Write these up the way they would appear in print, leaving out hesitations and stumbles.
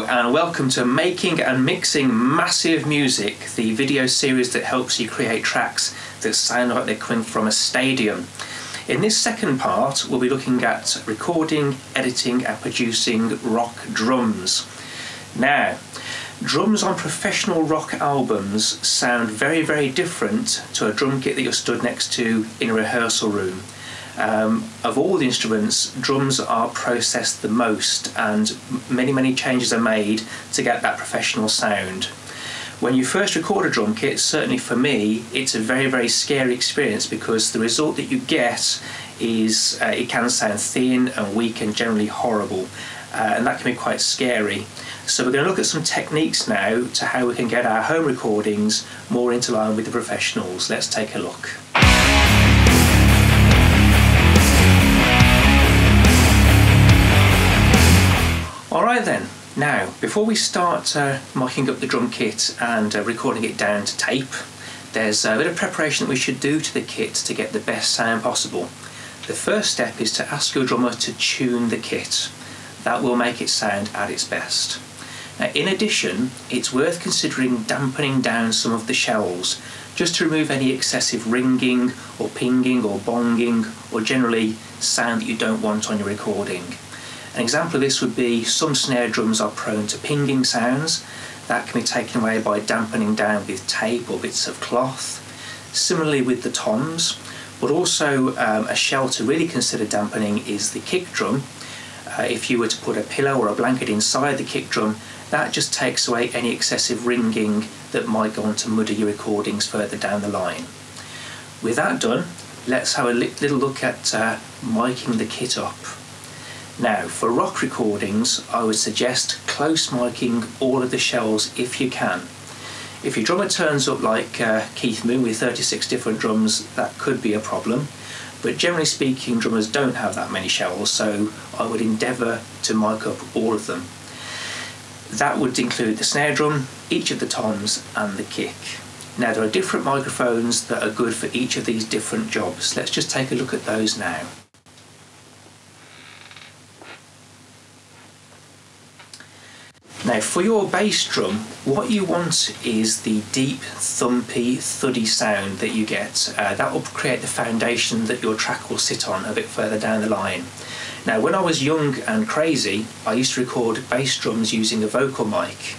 and welcome to Making and Mixing Massive Music, the video series that helps you create tracks that sound like they're coming from a stadium. In this second part, we'll be looking at recording, editing and producing rock drums. Now, drums on professional rock albums sound very, very different to a drum kit that you're stood next to in a rehearsal room. Of all the instruments, drums are processed the most, and many changes are made to get that professional sound. When you first record a drum kit, certainly for me, it's a very, very scary experience because the result that you get is it can sound thin and weak and generally horrible, and that can be quite scary. So we're going to look at some techniques now to how we can get our home recordings more into line with the professionals. Let's take a look. Alright then, now before we start micing up the drum kit and recording it down to tape, there's a bit of preparation that we should do to the kit to get the best sound possible. The first step is to ask your drummer to tune the kit. That will make it sound at its best. Now, in addition, it's worth considering dampening down some of the shells, just to remove any excessive ringing or pinging or bonging or generally sound that you don't want on your recording. An example of this would be some snare drums are prone to pinging sounds. That can be taken away by dampening down with tape or bits of cloth. Similarly with the toms, but also a shell to really consider dampening is the kick drum. If you were to put a pillow or a blanket inside the kick drum, that just takes away any excessive ringing that might go on to muddy your recordings further down the line. With that done, let's have a little look at miking the kit up. Now, for rock recordings, I would suggest close miking all of the shells if you can. If your drummer turns up like Keith Moon with 36 different drums, that could be a problem. But generally speaking, drummers don't have that many shells, so I would endeavour to mic up all of them. That would include the snare drum, each of the toms and the kick. Now, there are different microphones that are good for each of these different jobs. Let's just take a look at those now. Now, for your bass drum, what you want is the deep, thumpy, thuddy sound that you get. That will create the foundation that your track will sit on a bit further down the line. Now, when I was young and crazy, I used to record bass drums using a vocal mic.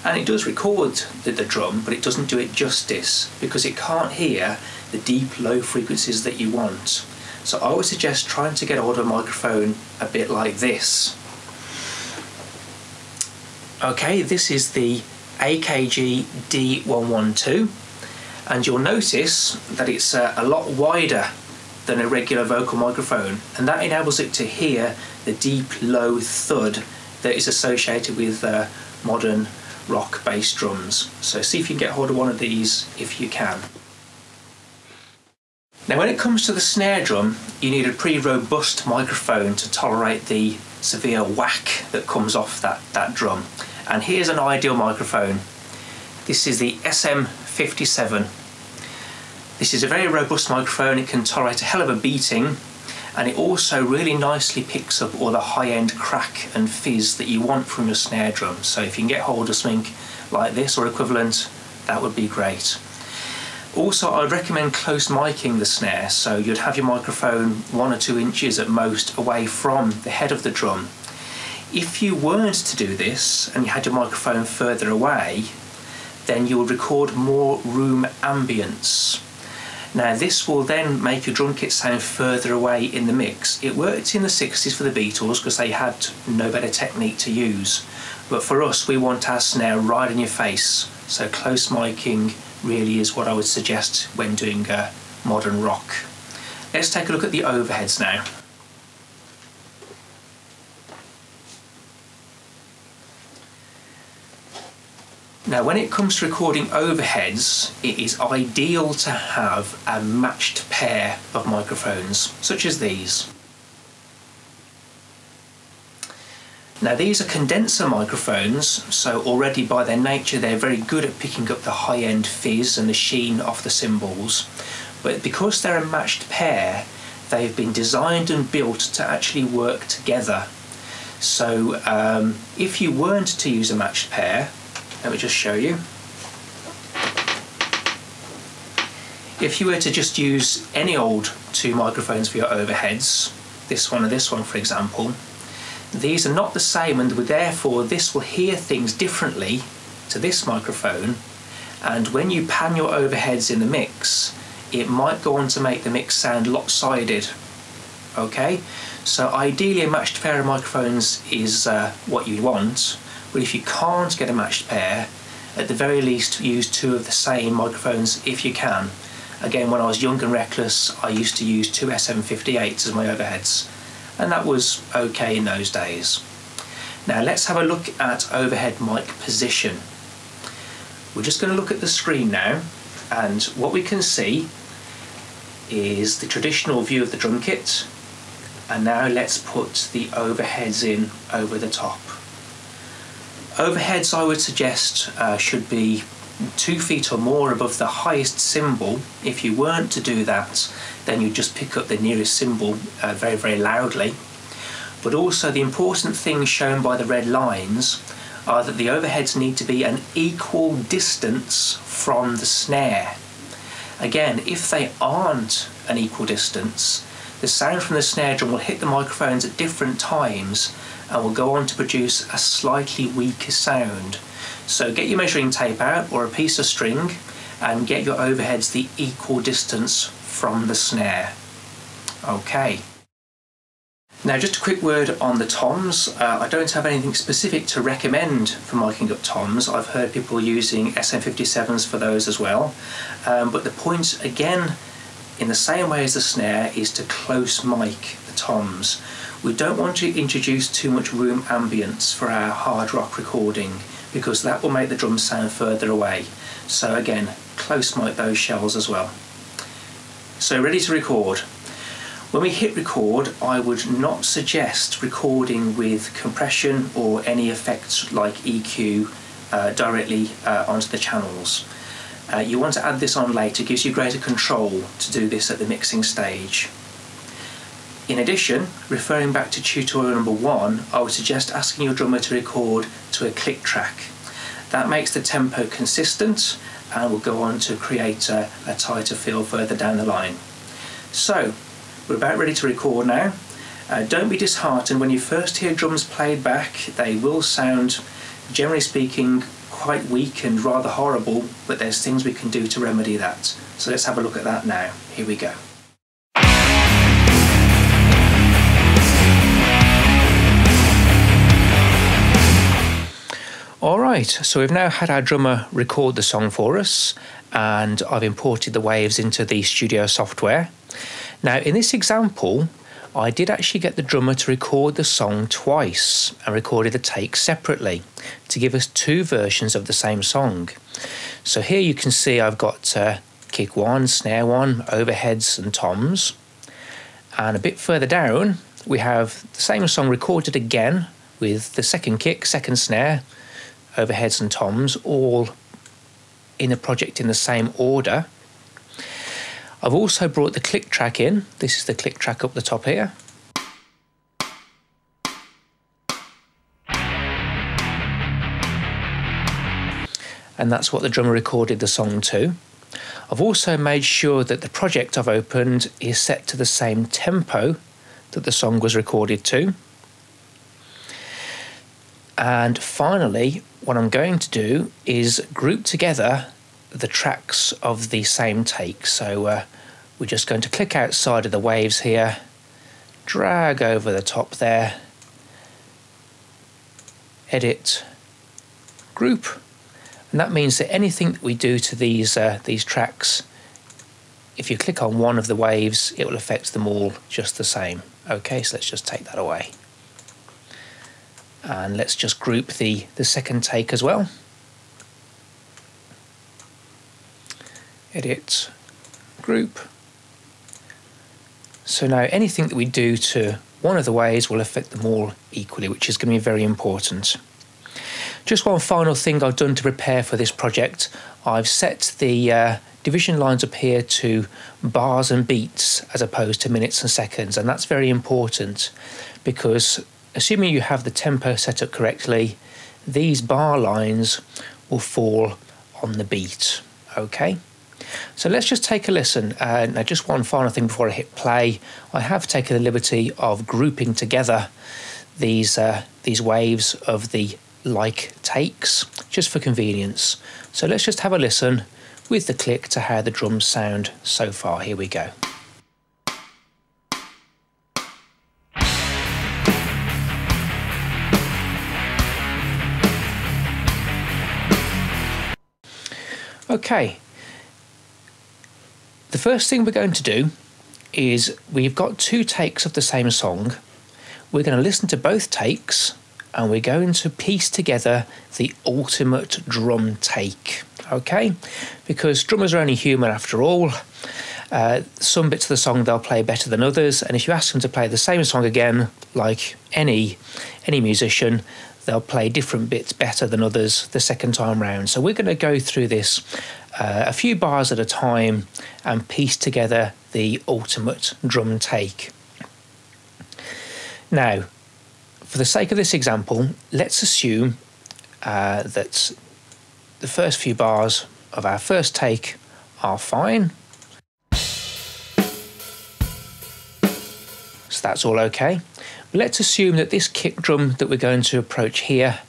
And it does record the drum, but it doesn't do it justice because it can't hear the deep, low frequencies that you want. So I would suggest trying to get hold of a microphone a bit like this. Okay, this is the AKG D112, and you'll notice that it's a lot wider than a regular vocal microphone, and that enables it to hear the deep, low thud that is associated with modern rock bass drums. So see if you can get hold of one of these if you can. Now, when it comes to the snare drum, you need a pretty robust microphone to tolerate the severe whack that comes off that drum. And here's an ideal microphone. This is the SM57. This is a very robust microphone. It can tolerate a hell of a beating, and it also really nicely picks up all the high-end crack and fizz that you want from your snare drum. So if you can get hold of something like this or equivalent, that would be great. Also, I'd recommend close miking the snare, so you'd have your microphone 1 or 2 inches at most away from the head of the drum. If you weren't to do this and you had your microphone further away, then you'll record more room ambience. Now, this will then make your drum kit sound further away in the mix. It worked in the 60s for the Beatles because they had no better technique to use. But for us, we want our snare right in your face. So close miking really is what I would suggest when doing modern rock. Let's take a look at the overheads now. Now, when it comes to recording overheads, it is ideal to have a matched pair of microphones, such as these. Now, these are condenser microphones, so already by their nature they're very good at picking up the high-end fizz and the sheen off the cymbals. But because they're a matched pair, they've been designed and built to actually work together. So if you weren't to use a matched pair, let me just show you. If you were to just use any old two microphones for your overheads, this one and this one for example, these are not the same, and therefore this will hear things differently to this microphone, and when you pan your overheads in the mix, it might go on to make the mix sound lopsided. Okay, so ideally a matched pair of microphones is what you want, but if you can't get a matched pair, at the very least use two of the same microphones if you can. Again, when I was young and reckless, I used to use two SM58s as my overheads, and that was okay in those days. Now let's have a look at overhead mic position. We're just going to look at the screen now, and what we can see is the traditional view of the drum kit, and now let's put the overheads in over the top. Overheads, I would suggest, should be 2 feet or more above the highest cymbal. If you weren't to do that, then you just pick up the nearest cymbal very, very loudly. But also the important things shown by the red lines are that the overheads need to be an equal distance from the snare. Again, if they aren't an equal distance, the sound from the snare drum will hit the microphones at different times and will go on to produce a slightly weaker sound. So get your measuring tape out or a piece of string and get your overheads the equal distance from the snare. Okay. Now just a quick word on the toms. I don't have anything specific to recommend for miking up toms. I've heard people using SM57s for those as well. But the point, again, in the same way as the snare, is to close mic the toms. We don't want to introduce too much room ambience for our hard rock recording, because that will make the drums sound further away. So again, close mic those shells as well. So ready to record. When we hit record, I would not suggest recording with compression or any effects like EQ directly onto the channels. You want to add this on later. It gives you greater control to do this at the mixing stage. In addition, referring back to tutorial number 1, I would suggest asking your drummer to record to a click track. That makes the tempo consistent and will go on to create a tighter feel further down the line. So, we're about ready to record now. Don't be disheartened when you first hear drums played back. They will sound, generally speaking, quite weak and rather horrible, but there's things we can do to remedy that. So let's have a look at that now. Here we go. Alright, so we've now had our drummer record the song for us, and I've imported the waves into the studio software. Now in this example, I did actually get the drummer to record the song twice and recorded the takes separately to give us 2 versions of the same song. So here you can see I've got kick 1, snare 1, overheads and toms, and a bit further down we have the same song recorded again with the second kick, second snare, overheads and toms, all in the project in the same order. I've also brought the click track in. This is the click track up the top here. And that's what the drummer recorded the song to. I've also made sure that the project I've opened is set to the same tempo that the song was recorded to. And finally, what I'm going to do is group together the tracks of the same take. So we're just going to click outside of the waves here, drag over the top there, edit, group, and that means that anything that we do to these tracks, if you click on one of the waves, it will affect them all just the same. Okay, so let's just take that away. And let's just group the second take as well. Edit, group. So now anything that we do to one of the waves will affect them all equally, which is going to be very important. Just one final thing I've done to prepare for this project. I've set the division lines up here to bars and beats as opposed to minutes and seconds, and that's very important because assuming you have the tempo set up correctly, these bar lines will fall on the beat. Okay, so let's just take a listen. Now just one final thing before I hit play. I have taken the liberty of grouping together these waves of the like takes just for convenience. So let's just have a listen with the click to how the drums sound so far. Here we go. Okay, the first thing we're going to do is we've got 2 takes of the same song. We're going to listen to both takes and we're going to piece together the ultimate drum take, okay? Because drummers are only human after all. Some bits of the song they'll play better than others, and if you ask them to play the same song again, like any musician, they'll play different bits better than others the second time round. So we're going to go through this a few bars at a time and piece together the ultimate drum take. Now, for the sake of this example, let's assume that the first few bars of our first take are fine. So that's all okay. Let's assume that this kick drum that we're going to approach here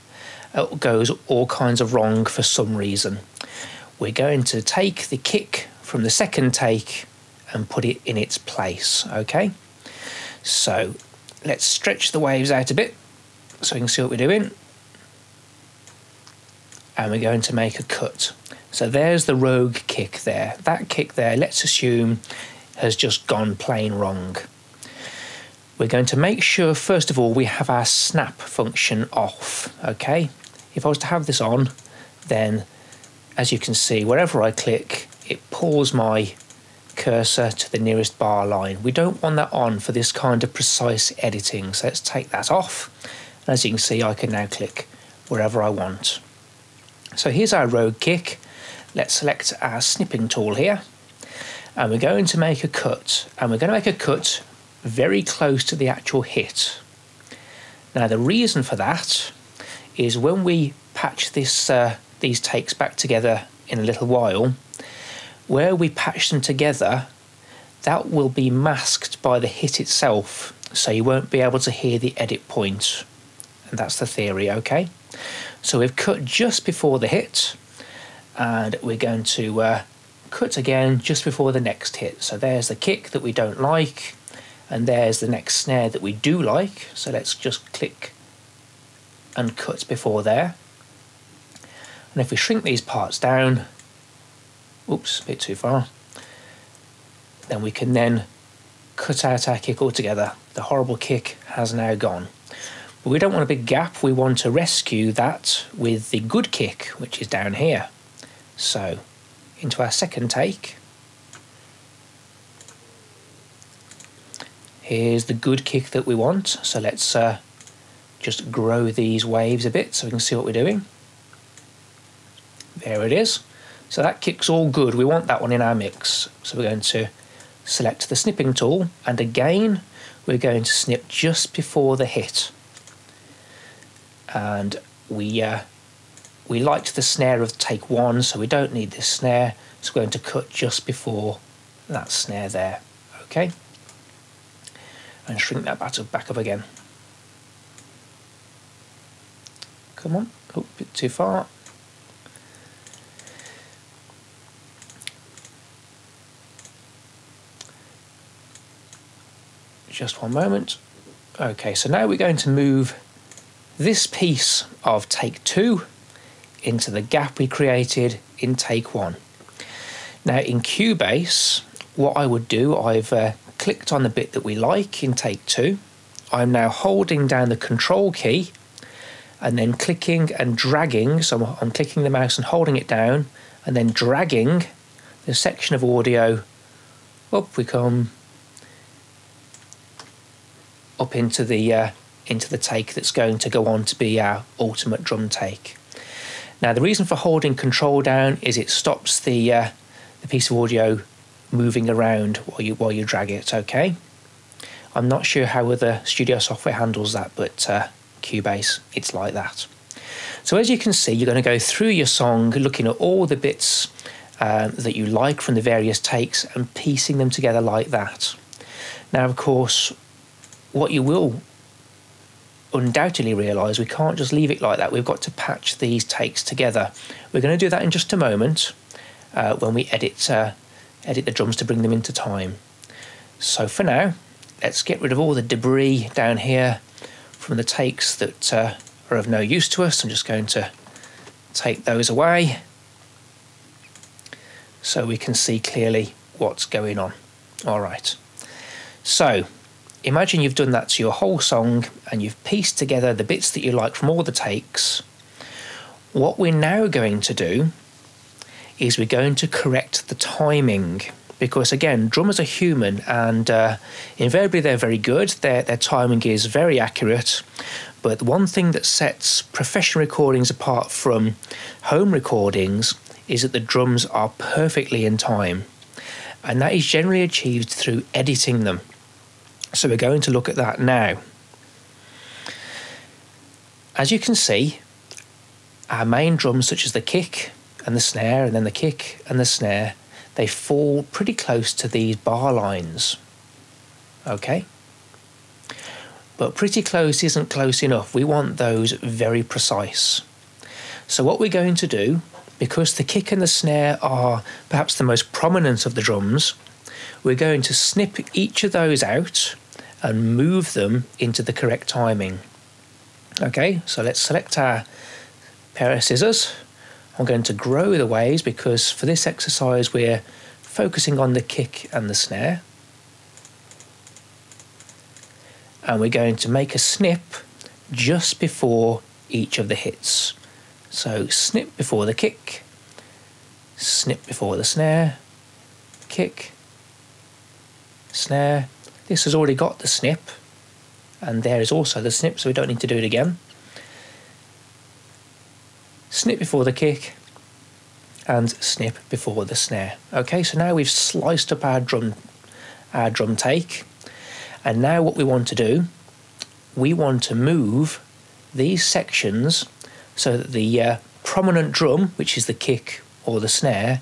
goes all kinds of wrong for some reason. We're going to take the kick from the second take and put it in its place, okay? So let's stretch the waves out a bit so we can see what we're doing. And we're going to make a cut. So there's the rogue kick there. That kick there, let's assume, has just gone plain wrong. We're going to make sure, first of all, we have our snap function off, okay? If I was to have this on, then, as you can see, wherever I click, it pulls my cursor to the nearest bar line. We don't want that on for this kind of precise editing, so let's take that off. And as you can see, I can now click wherever I want. So here's our rogue kick. Let's select our snipping tool here, and we're going to make a cut, and we're going to make a cut very close to the actual hit. Now the reason for that is when we patch this these takes back together in a little while, where we patch them together, that will be masked by the hit itself, so you won't be able to hear the edit point. And that's the theory, okay? So we've cut just before the hit, and we're going to cut again just before the next hit. So there's the kick that we don't like, and there's the next snare that we do like. So let's just click and cut before there. And if we shrink these parts down, oops, a bit too far, then we can then cut out our kick altogether. The horrible kick has now gone. But we don't want a big gap, we want to rescue that with the good kick, which is down here. So, into our second take. Here's the good kick that we want, so let's just grow these waves a bit so we can see what we're doing. There it is. So that kick's all good, we want that one in our mix. So we're going to select the snipping tool, and again we're going to snip just before the hit. And we liked the snare of take 1, so we don't need this snare, so we're going to cut just before that snare there, okay? And shrink that back up again. Come on, oh, a bit too far. Just one moment. Okay, so now we're going to move this piece of take 2 into the gap we created in take 1. Now in Cubase, what I would do, I've clicked on the bit that we like in take 2. I'm now holding down the control key and then clicking and dragging, so I'm clicking the mouse and holding it down and then dragging the section of audio up we come, up into the take that's going to go on to be our ultimate drum take. Now the reason for holding control down is it stops the piece of audio moving around while you drag it, okay? I'm not sure how other studio software handles that, but Cubase, it's like that. So as you can see, you're going to go through your song, looking at all the bits that you like from the various takes and piecing them together like that. Now, of course, what you will undoubtedly realise, we can't just leave it like that. We've got to patch these takes together. We're going to do that in just a moment when we edit the drums to bring them into time. So for now, let's get rid of all the debris down here from the takes that are of no use to us. I'm just going to take those away so we can see clearly what's going on. All right. So imagine you've done that to your whole song and you've pieced together the bits that you like from all the takes. What we're now going to do is we're going to correct the timing, because again, drummers are human and invariably they're very good. Their timing is very accurate. But one thing that sets professional recordings apart from home recordings is that the drums are perfectly in time. And that is generally achieved through editing them. So we're going to look at that now. As you can see, our main drums, such as the kick and the snare, and then the kick and the snare, they fall pretty close to these bar lines. Okay? But pretty close isn't close enough. We want those very precise. So what we're going to do, because the kick and the snare are perhaps the most prominent of the drums, we're going to snip each of those out and move them into the correct timing. Okay, so let's select our pair of scissors. I'm going to grow the waves because for this exercise we're focusing on the kick and the snare. And we're going to make a snip just before each of the hits. So snip before the kick, snip before the snare, kick, snare. This has already got the snip, and there is also the snip, so we don't need to do it again. Snip before the kick, and snip before the snare. Okay, so now we've sliced up our drum take, and now what we want to do, we want to move these sections so that the prominent drum, which is the kick or the snare,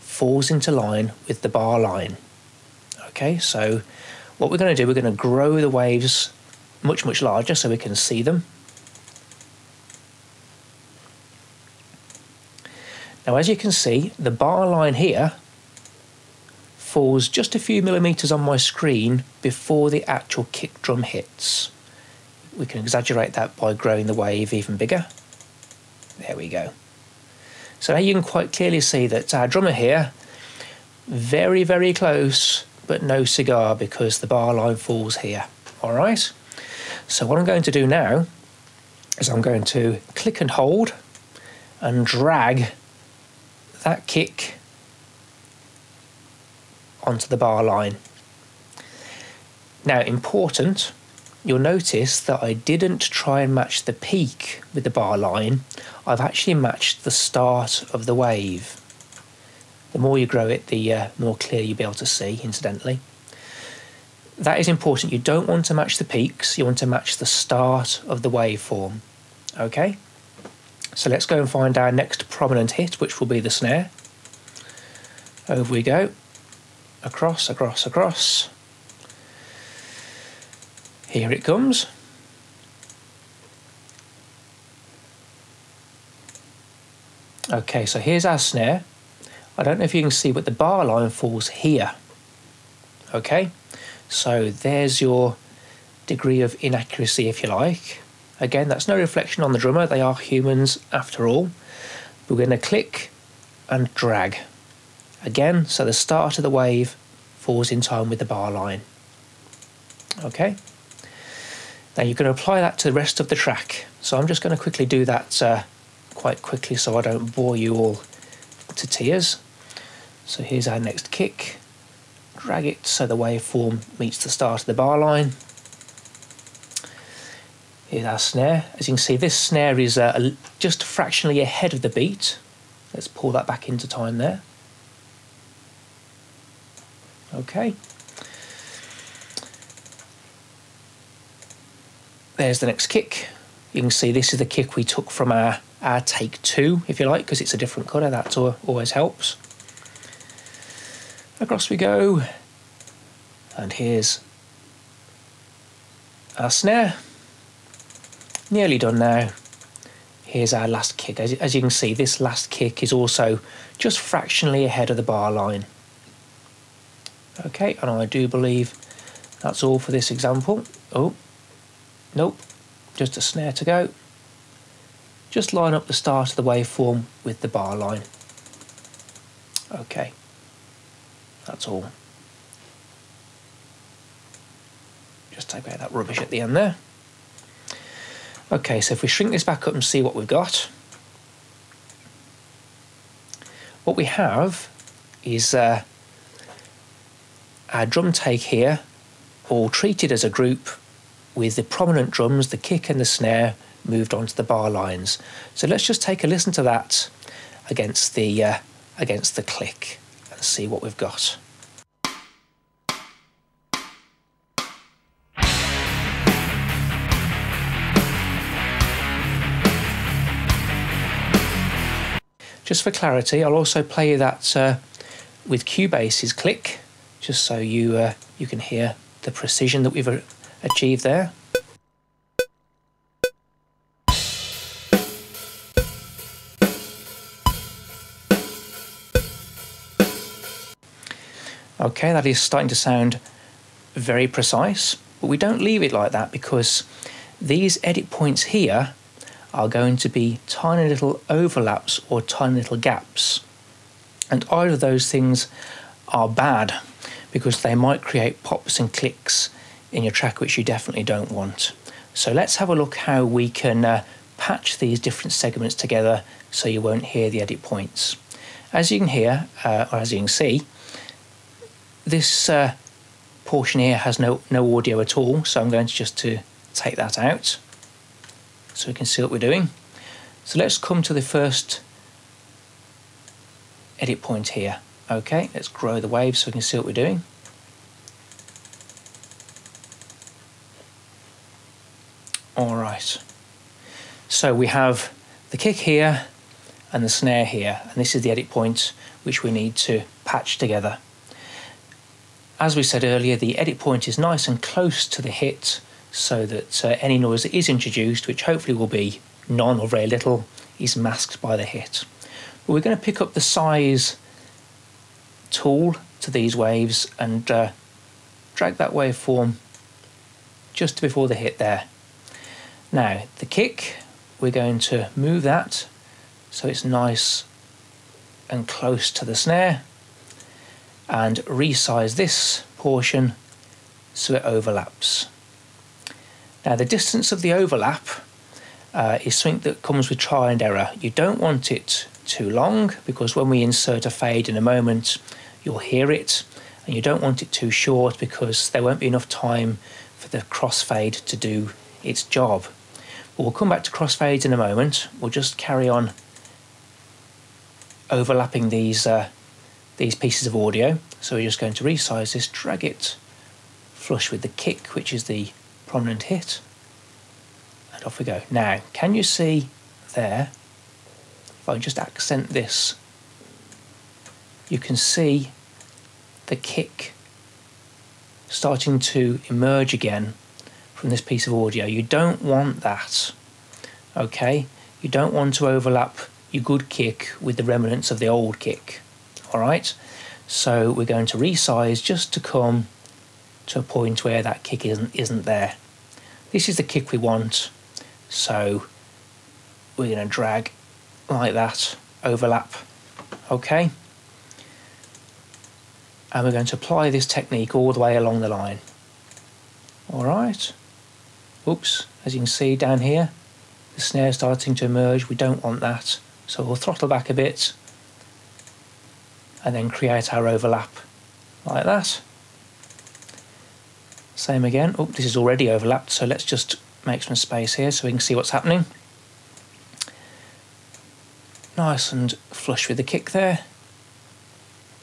falls into line with the bar line. Okay, so what we're going to do, we're going to grow the waves much, much larger so we can see them. Now, as you can see, the bar line here falls just a few millimeters on my screen before the actual kick drum hits. We can exaggerate that by growing the wave even bigger. There we go. So now you can quite clearly see that our drummer here, very, very close, but no cigar because the bar line falls here. All right. So what I'm going to do now is I'm going to click and hold and drag that kick onto the bar line. Now, important, you'll notice that I didn't try and match the peak with the bar line. I've actually matched the start of the wave. The more you grow it, the more clear you'll be able to see, incidentally. That is important. You don't want to match the peaks. You want to match the start of the waveform. Okay? So let's go and find our next prominent hit, which will be the snare. Over we go. Across, across, across. Here it comes. Okay, so here's our snare. I don't know if you can see, but the bar line falls here. Okay, so there's your degree of inaccuracy, if you like. Again, that's no reflection on the drummer. They are humans after all. We're going to click and drag. Again, so the start of the wave falls in time with the bar line. Okay. Now you're going to apply that to the rest of the track. So I'm just going to quickly do that quite quickly so I don't bore you all to tears. So here's our next kick. Drag it so the waveform meets the start of the bar line. Here's our snare. As you can see, this snare is just fractionally ahead of the beat. Let's pull that back into time there. Okay. there's the next kick. You can see this is the kick we took from our take 2, if you like, because it's a different colour. That always helps. Across we go, and here's our snare. Nearly done now. Here's our last kick. As you can see, this last kick is also just fractionally ahead of the bar line. Okay, and I do believe that's all for this example. Oh, nope, just a snare to go. Just line up the start of the waveform with the bar line. Okay, that's all. Just take away that rubbish at the end there. Okay, so if we shrink this back up and see what we've got, what we have is our drum take here, all treated as a group, with the prominent drums, the kick and the snare, moved onto the bar lines. So let's just take a listen to that against the click and see what we've got. Just for clarity, I'll also play you that with Cubase's click, just so you can hear the precision that we've achieved there. Okay, that is starting to sound very precise, but we don't leave it like that, because these edit points here are going to be tiny little overlaps or tiny little gaps. And either of those things are bad, because they might create pops and clicks in your track, which you definitely don't want. So let's have a look how we can patch these different segments together so you won't hear the edit points. As you can hear, or as you can see, this portion here has no audio at all, so I'm going to take that out so we can see what we're doing. So let's come to the first edit point here. Okay, let's grow the wave so we can see what we're doing. Alright, so we have the kick here and the snare here, and this is the edit point which we need to patch together. As we said earlier, the edit point is nice and close to the hit, so that any noise that is introduced, which hopefully will be none or very little, is masked by the hit. But we're going to pick up the size tool to these waves and drag that waveform just before the hit there. Now, the kick, we're going to move that so it's nice and close to the snare, and resize this portion so it overlaps. Now, the distance of the overlap is something that comes with trial and error. You don't want it too long, because when we insert a fade in a moment, you'll hear it, and you don't want it too short, because there won't be enough time for the crossfade to do its job. But we'll come back to crossfades in a moment. We'll just carry on overlapping these pieces of audio. So we're just going to resize this, drag it flush with the kick, which is the prominent hit, and off we go. Now, can you see there, if I just accent this, you can see the kick starting to emerge again from this piece of audio. You don't want that, okay? You don't want to overlap your good kick with the remnants of the old kick, all right? So we're going to resize just to come to a point where that kick isn't there. This is the kick we want, so we're going to drag like that, overlap, okay? And we're going to apply this technique all the way along the line. All right. Oops, as you can see down here, the snare starting to emerge. We don't want that, so we'll throttle back a bit and then create our overlap like that. Same again. Oh, this is already overlapped, so let's just make some space here so we can see what's happening. Nice and flush with the kick there.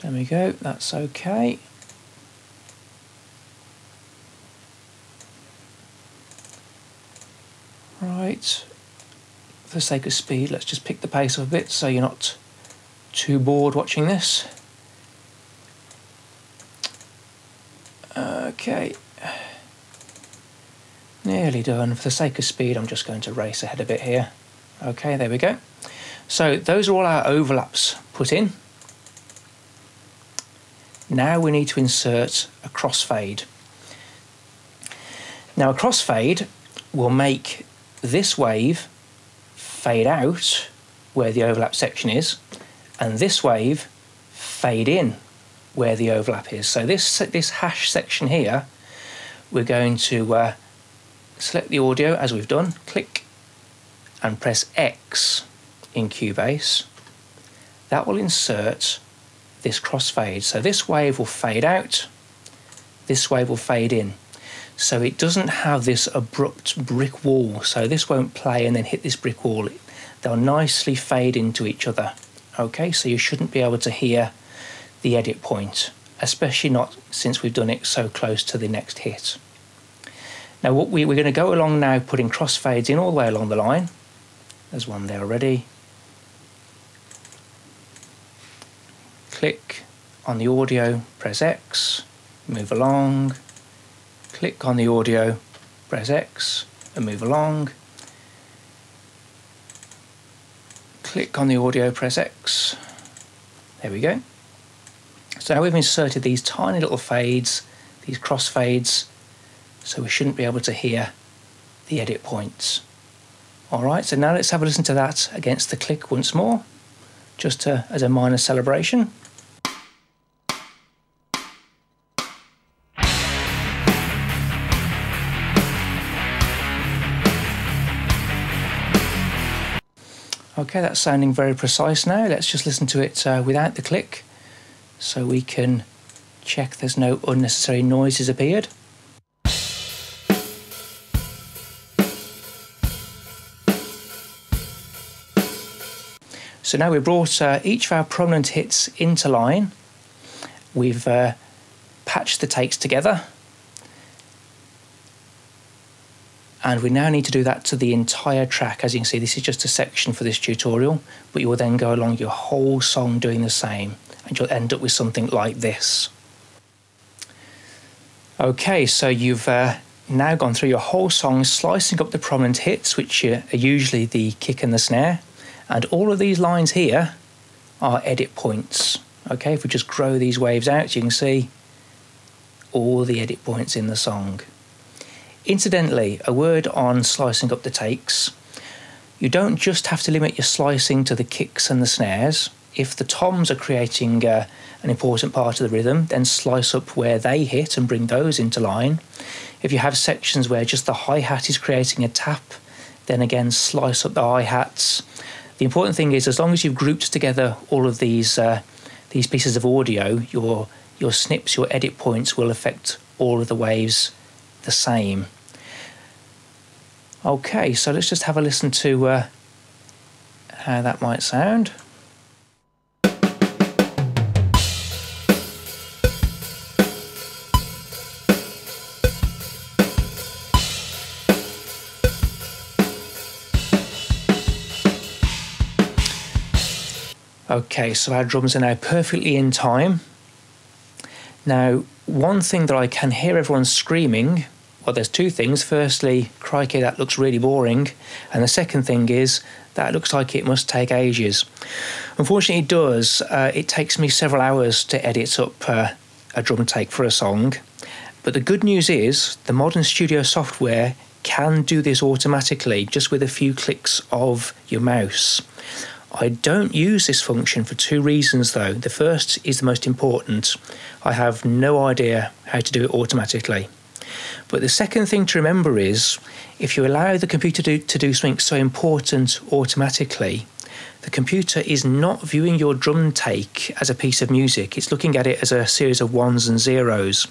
There we go, that's okay. Right, for the sake of speed, let's just pick the pace up a bit so you're not too bored watching this. Okay, nearly done. For the sake of speed, I'm just going to race ahead a bit here. Okay, there we go. So those are all our overlaps put in. Now we need to insert a crossfade. Now a crossfade will make this wave fade out where the overlap section is, and this wave fade in where the overlap is. So this hash section here, we're going to select the audio as we've done, click, and press X in Cubase. That will insert this crossfade. So this wave will fade out, this wave will fade in. So it doesn't have this abrupt brick wall. So this won't play and then hit this brick wall. They'll nicely fade into each other. Okay, so you shouldn't be able to hear the edit point, especially not since we've done it so close to the next hit. Now we're going to go along now putting crossfades in all the way along the line. There's one there already. Click on the audio, press X, move along. Click on the audio, press X, and move along. Click on the audio, press X. There we go. So now we've inserted these tiny little fades, these crossfades, so we shouldn't be able to hear the edit points. Alright, so now let's have a listen to that against the click once more, just as a minor celebration. Okay, that's sounding very precise now. Let's just listen to it without the click so we can check there's no unnecessary noises appeared. So now we've brought each of our prominent hits into line. We've patched the takes together. And we now need to do that to the entire track. As you can see, this is just a section for this tutorial, but you will then go along your whole song doing the same, and you'll end up with something like this. Okay, so you've now gone through your whole song, slicing up the prominent hits, which are usually the kick and the snare, and all of these lines here are edit points. Okay, if we just grow these waves out, you can see all the edit points in the song. Incidentally, a word on slicing up the takes. You don't just have to limit your slicing to the kicks and the snares. If the toms are creating an important part of the rhythm, then slice up where they hit and bring those into line. If you have sections where just the hi-hat is creating a tap, then again slice up the hi-hats. The important thing is, as long as you've grouped together all of these pieces of audio, your snips, your edit points will affect all of the waves the same. Okay, so let's just have a listen to how that might sound. Okay, so our drums are now perfectly in time. Now, one thing that I can hear everyone screaming, well, there's two things. Firstly, crikey, that looks really boring. And the second thing is, that looks like it must take ages. Unfortunately, it does. It takes me several hours to edit up a drum take for a song. But the good news is, the modern studio software can do this automatically, just with a few clicks of your mouse. I don't use this function for two reasons though. The first is the most important. I have no idea how to do it automatically. But the second thing to remember is, if you allow the computer to do something so important automatically, the computer is not viewing your drum take as a piece of music. It's looking at it as a series of ones and zeros.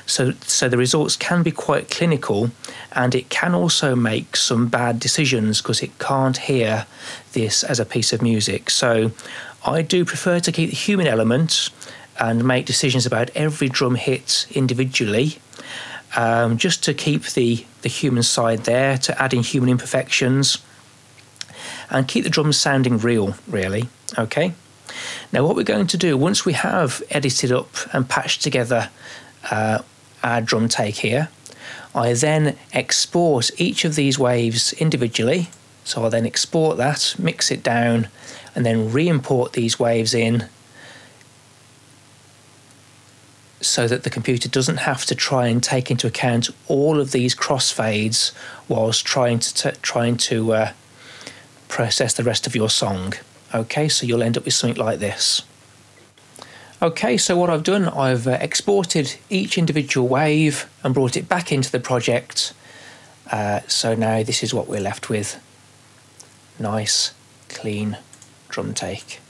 So the results can be quite clinical, and it can also make some bad decisions because it can't hear this as a piece of music. So I do prefer to keep the human element and make decisions about every drum hit individually. just to keep the human side there, to add in human imperfections and keep the drums sounding real, really. Okay. Now what we're going to do, once we have edited up and patched together our drum take here, I then export each of these waves individually. So I'll then export that, mix it down, and then re-import these waves in so that the computer doesn't have to try and take into account all of these crossfades whilst trying to process the rest of your song. Okay, so you'll end up with something like this. Okay, so what I've done, I've exported each individual wave and brought it back into the project. So now this is what we're left with. Nice, clean drum take.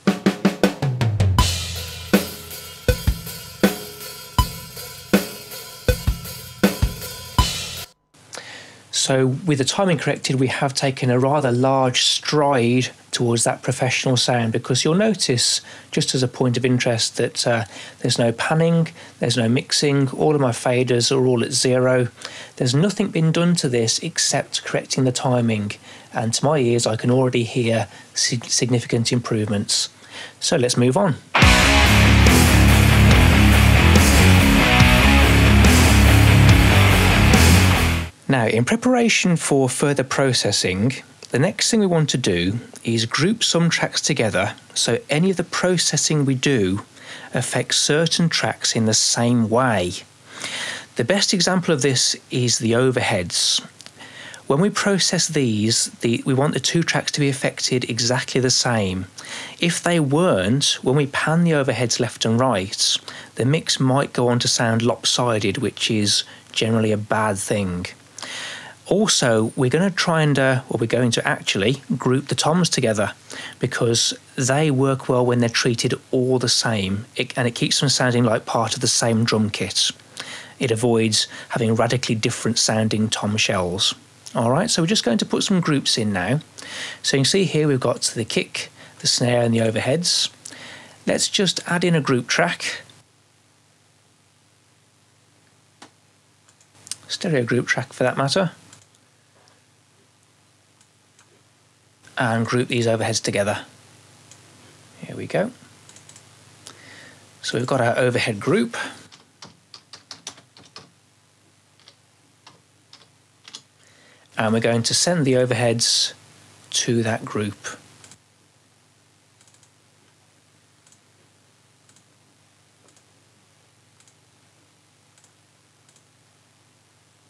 So with the timing corrected, we have taken a rather large stride towards that professional sound, because you'll notice, just as a point of interest, that there's no panning, there's no mixing, all of my faders are all at 0. There's nothing been done to this except correcting the timing, and to my ears I can already hear significant improvements. So let's move on. Now, in preparation for further processing, the next thing we want to do is group some tracks together so any of the processing we do affects certain tracks in the same way. The best example of this is the overheads. When we process these, we want the two tracks to be affected exactly the same. If they weren't, when we pan the overheads left and right, the mix might go on to sound lopsided, which is generally a bad thing. Also, we're going to actually group the toms together, because they work well when they're treated all the same, and it keeps them sounding like part of the same drum kit. It avoids having radically different sounding tom shells. Alright, so we're just going to put some groups in now. So you can see here we've got the kick, the snare and the overheads. Let's just add in a group track. Stereo group track for that matter. And group these overheads together. Here we go. So we've got our overhead group. And we're going to send the overheads to that group.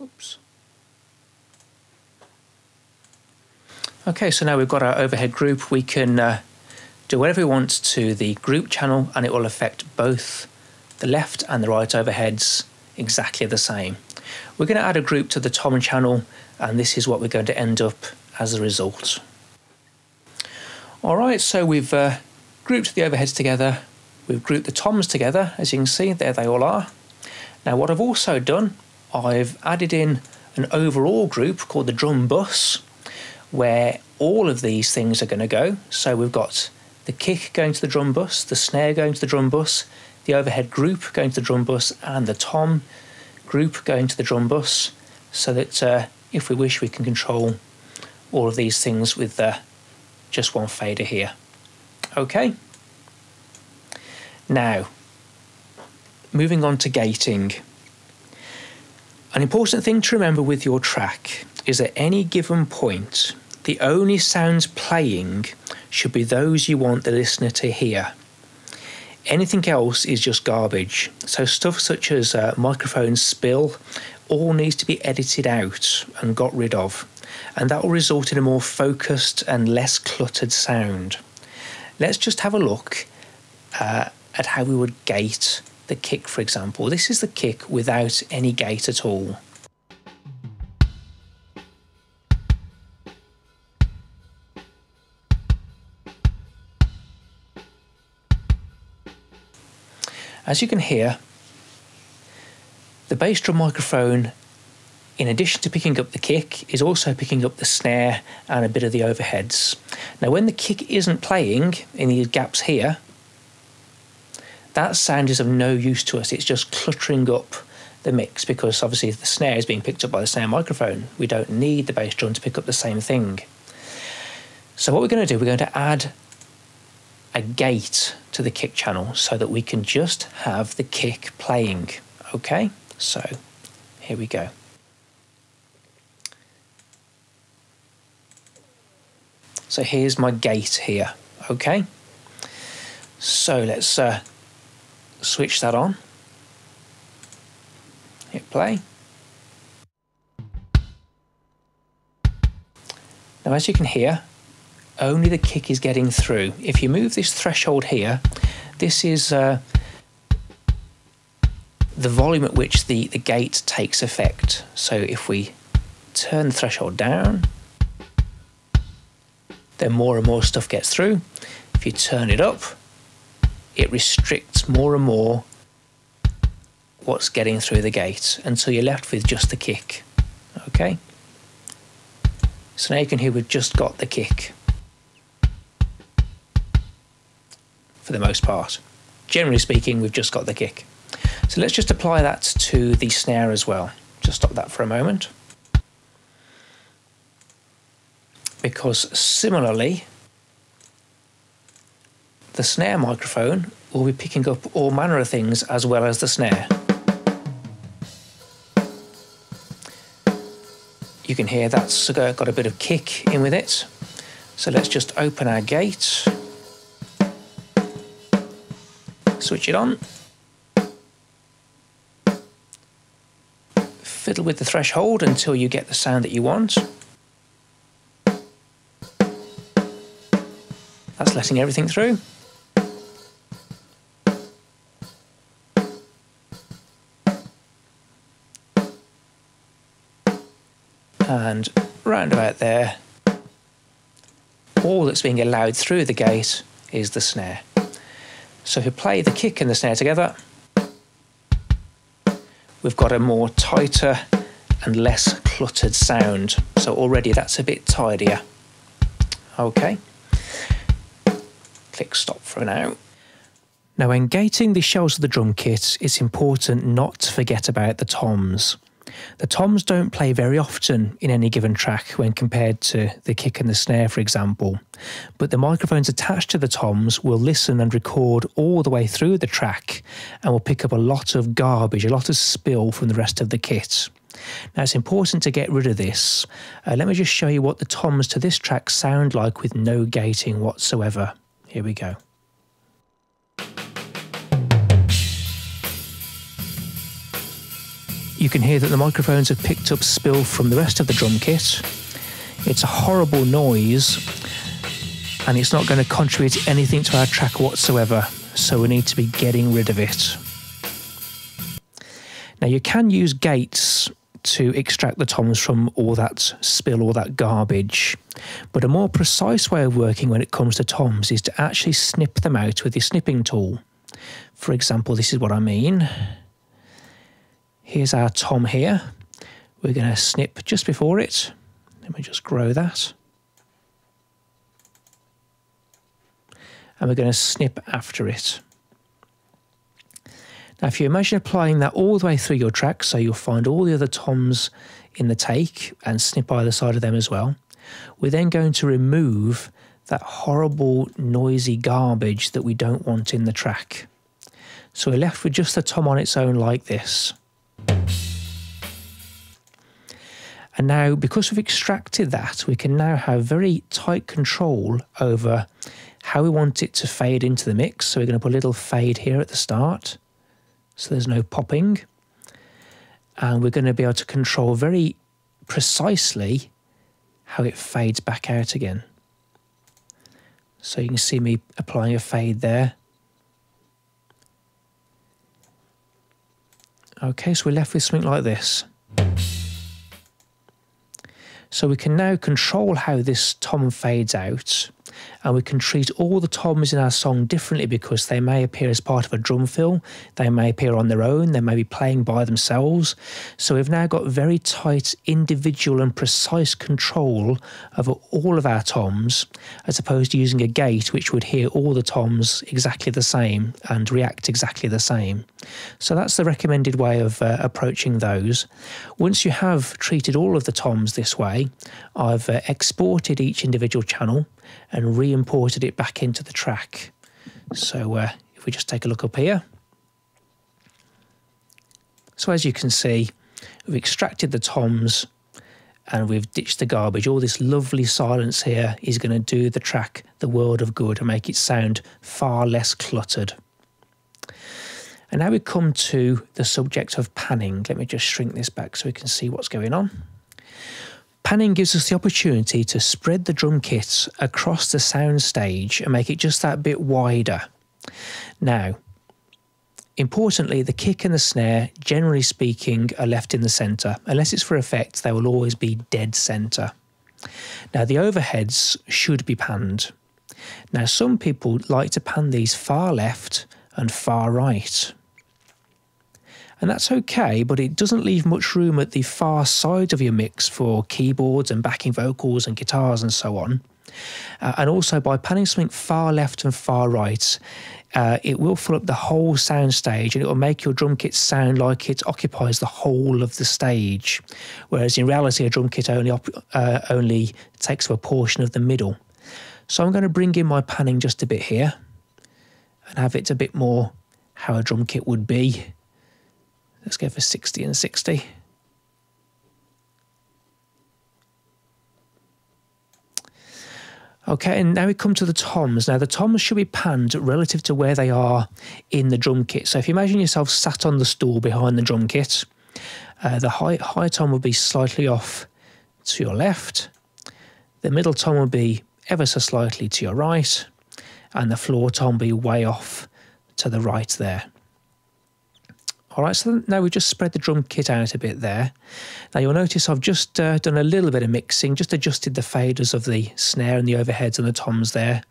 Oops. Okay, so now we've got our overhead group, we can do whatever we want to the group channel and it will affect both the left and the right overheads exactly the same. We're going to add a group to the tom channel, and this is what we're going to end up as a result. Alright, so we've grouped the overheads together, we've grouped the toms together, as you can see, there they all are. Now what I've also done, I've added in an overall group called the drum bus, where all of these things are going to go. So we've got the kick going to the drum bus, the snare going to the drum bus, the overhead group going to the drum bus, and the tom group going to the drum bus, so that if we wish we can control all of these things with just one fader here. Okay. Now, moving on to gating. An important thing to remember with your track is at any given point, the only sounds playing should be those you want the listener to hear. Anything else is just garbage. So stuff such as microphone spill all needs to be edited out and got rid of, and that will result in a more focused and less cluttered sound. Let's just have a look at how we would gate the kick, for example. This is the kick without any gate at all. As you can hear, the bass drum microphone, in addition to picking up the kick, is also picking up the snare and a bit of the overheads. Now when the kick isn't playing in these gaps here, that sound is of no use to us. It's just cluttering up the mix, because obviously the snare is being picked up by the snare microphone. We don't need the bass drum to pick up the same thing. So what we're going to do, we're going to add a gate to the kick channel so that we can just have the kick playing. Okay, so here we go. So here's my gate here. Okay, so let's switch that on. Hit play. Now, as you can hear, only the kick is getting through. If you move this threshold here, this is the volume at which the gate takes effect. So if we turn the threshold down, then more and more stuff gets through. If you turn it up, it restricts more and more what's getting through the gate until you're left with just the kick. Okay, so now you can hear we've just got the kick for the most part. Generally speaking, we've just got the kick. So let's just apply that to the snare as well. Just stop that for a moment, because similarly the snare microphone will be picking up all manner of things as well as the snare. You can hear that's got a bit of kick in with it. So let's just open our gate, switch it on, fiddle with the threshold until you get the sound that you want. That's letting everything through. And round about there, all that's being allowed through the gate is the snare. So if we play the kick and the snare together, we've got a more tighter and less cluttered sound. So already that's a bit tidier. Okay. Click stop for now. Now, when gating the shells of the drum kit, it's important not to forget about the toms. The toms don't play very often in any given track when compared to the kick and the snare, for example, but the microphones attached to the toms will listen and record all the way through the track and will pick up a lot of garbage, a lot of spill from the rest of the kit. Now, it's important to get rid of this. Let me just show you what the toms to this track sound like with no gating whatsoever. Here we go. You can hear that the microphones have picked up spill from the rest of the drum kit. It's a horrible noise, and it's not going to contribute anything to our track whatsoever, so we need to be getting rid of it. Now, you can use gates to extract the toms from all that spill, all that garbage, but a more precise way of working when it comes to toms is to actually snip them out with your snipping tool. For example, this is what I mean. Here's our tom here. We're going to snip just before it. Let me just grow that. And we're going to snip after it. Now, if you imagine applying that all the way through your track, so you'll find all the other toms in the take and snip either side of them as well, we're then going to remove that horrible noisy garbage that we don't want in the track. So we're left with just the tom on its own like this. And now, because we've extracted that, we can now have very tight control over how we want it to fade into the mix. So we're going to put a little fade here at the start, so there's no popping. And we're going to be able to control very precisely how it fades back out again. So you can see me applying a fade there. Okay, so we're left with something like this. So we can now control how this tom fades out, And we can treat all the toms in our song differently because they may appear as part of a drum fill, they may appear on their own, they may be playing by themselves. So we've now got very tight individual and precise control over all of our toms, as opposed to using a gate which would hear all the toms exactly the same and react exactly the same. So that's the recommended way of approaching those. Once you have treated all of the toms this way, I've exported each individual channel and re-imported it back into the track. So if we just take a look up here. So as you can see, we've extracted the toms and we've ditched the garbage. All this lovely silence here is going to do the track the world of good and make it sound far less cluttered. And now we come to the subject of panning. Let me just shrink this back so we can see what's going on. Panning gives us the opportunity to spread the drum kit across the sound stage and make it just that bit wider. Now, importantly, the kick and the snare, generally speaking, are left in the centre. Unless it's for effect, they will always be dead centre. Now, the overheads should be panned. Now, some people like to pan these far left and far right. And that's okay, but it doesn't leave much room at the far side of your mix for keyboards and backing vocals and guitars and so on. And also by panning something far left and far right, it will fill up the whole sound stage and it will make your drum kit sound like it occupies the whole of the stage. Whereas in reality, a drum kit only takes up a portion of the middle. So I'm going to bring in my panning just a bit here and have it a bit more how a drum kit would be. Let's go for 60 and 60. Okay, and now we come to the toms. Now the toms should be panned relative to where they are in the drum kit. So if you imagine yourself sat on the stool behind the drum kit, the high tom will be slightly off to your left, the middle tom will be ever so slightly to your right, and the floor tom will be way off to the right there. All right, so now we've just spread the drum kit out a bit there. Now you'll notice I've just done a little bit of mixing, just adjusted the faders of the snare and the overheads and the toms there.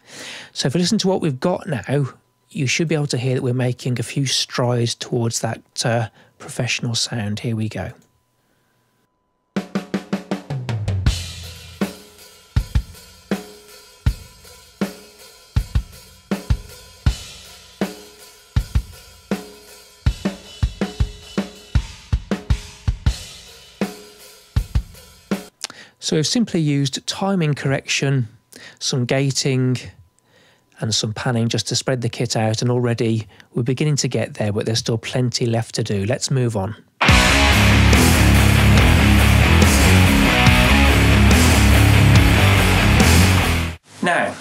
So if you listen to what we've got now, you should be able to hear that we're making a few strides towards that professional sound. Here we go. So we've simply used timing correction, some gating and some panning just to spread the kit out, and already we're beginning to get there, but there's still plenty left to do. Let's move on. Now,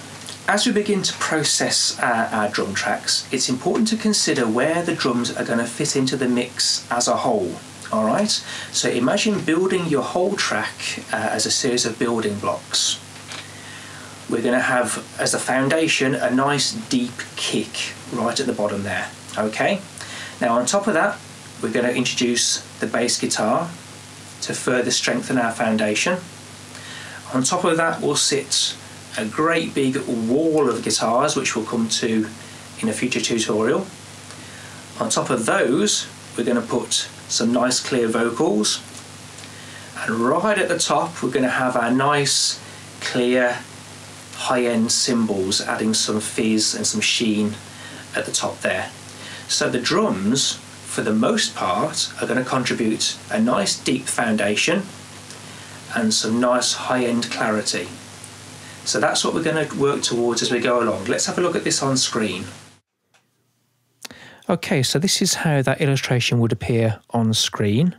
as we begin to process our drum tracks, it's important to consider where the drums are going to fit into the mix as a whole. All right, so imagine building your whole track as a series of building blocks. We're going to have as a foundation a nice deep kick right at the bottom there. Okay, now on top of that we're going to introduce the bass guitar to further strengthen our foundation. On top of that will sit a great big wall of guitars, which we'll come to in a future tutorial. On top of those we're going to put some nice clear vocals, and right at the top we're going to have our nice clear high-end cymbals, adding some fizz and some sheen at the top there. So the drums for the most part are going to contribute a nice deep foundation and some nice high-end clarity. So that's what we're going to work towards as we go along. Let's have a look at this on screen. Okay, so this is how that illustration would appear on screen.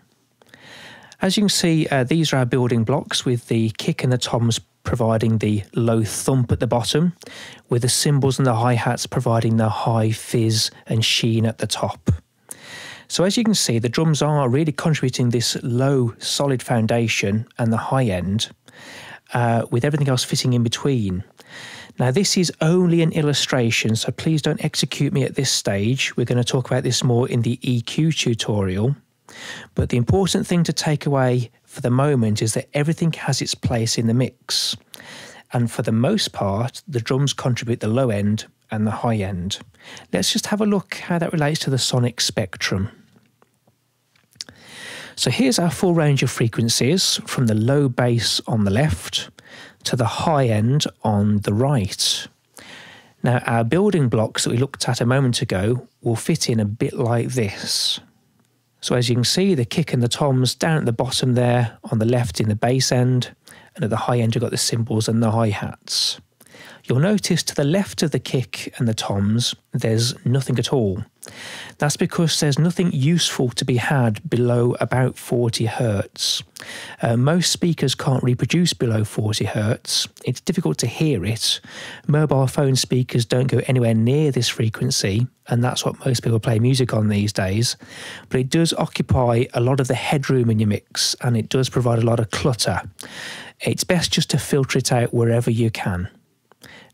As you can see, these are our building blocks, with the kick and the toms providing the low thump at the bottom, with the cymbals and the hi-hats providing the high fizz and sheen at the top. So as you can see, the drums are really contributing this low solid foundation and the high end, with everything else fitting in between. Now this is only an illustration, so please don't execute me at this stage. We're going to talk about this more in the EQ tutorial. But the important thing to take away for the moment is that everything has its place in the mix. and for the most part, the drums contribute the low end and the high end. Let's just have a look how that relates to the sonic spectrum. So here's our full range of frequencies from the low bass on the left to the high end on the right. Now our building blocks that we looked at a moment ago will fit in a bit like this. So as you can see, the kick and the toms down at the bottom there on the left in the bass end, and at the high end you've got the cymbals and the hi-hats. You'll notice to the left of the kick and the toms there's nothing at all. That's because there's nothing useful to be had below about 40 Hertz. Most speakers can't reproduce below 40 Hertz. It's difficult to hear it. Mobile phone speakers don't go anywhere near this frequency, and that's what most people play music on these days. But it does occupy a lot of the headroom in your mix, and it does provide a lot of clutter. It's best just to filter it out wherever you can.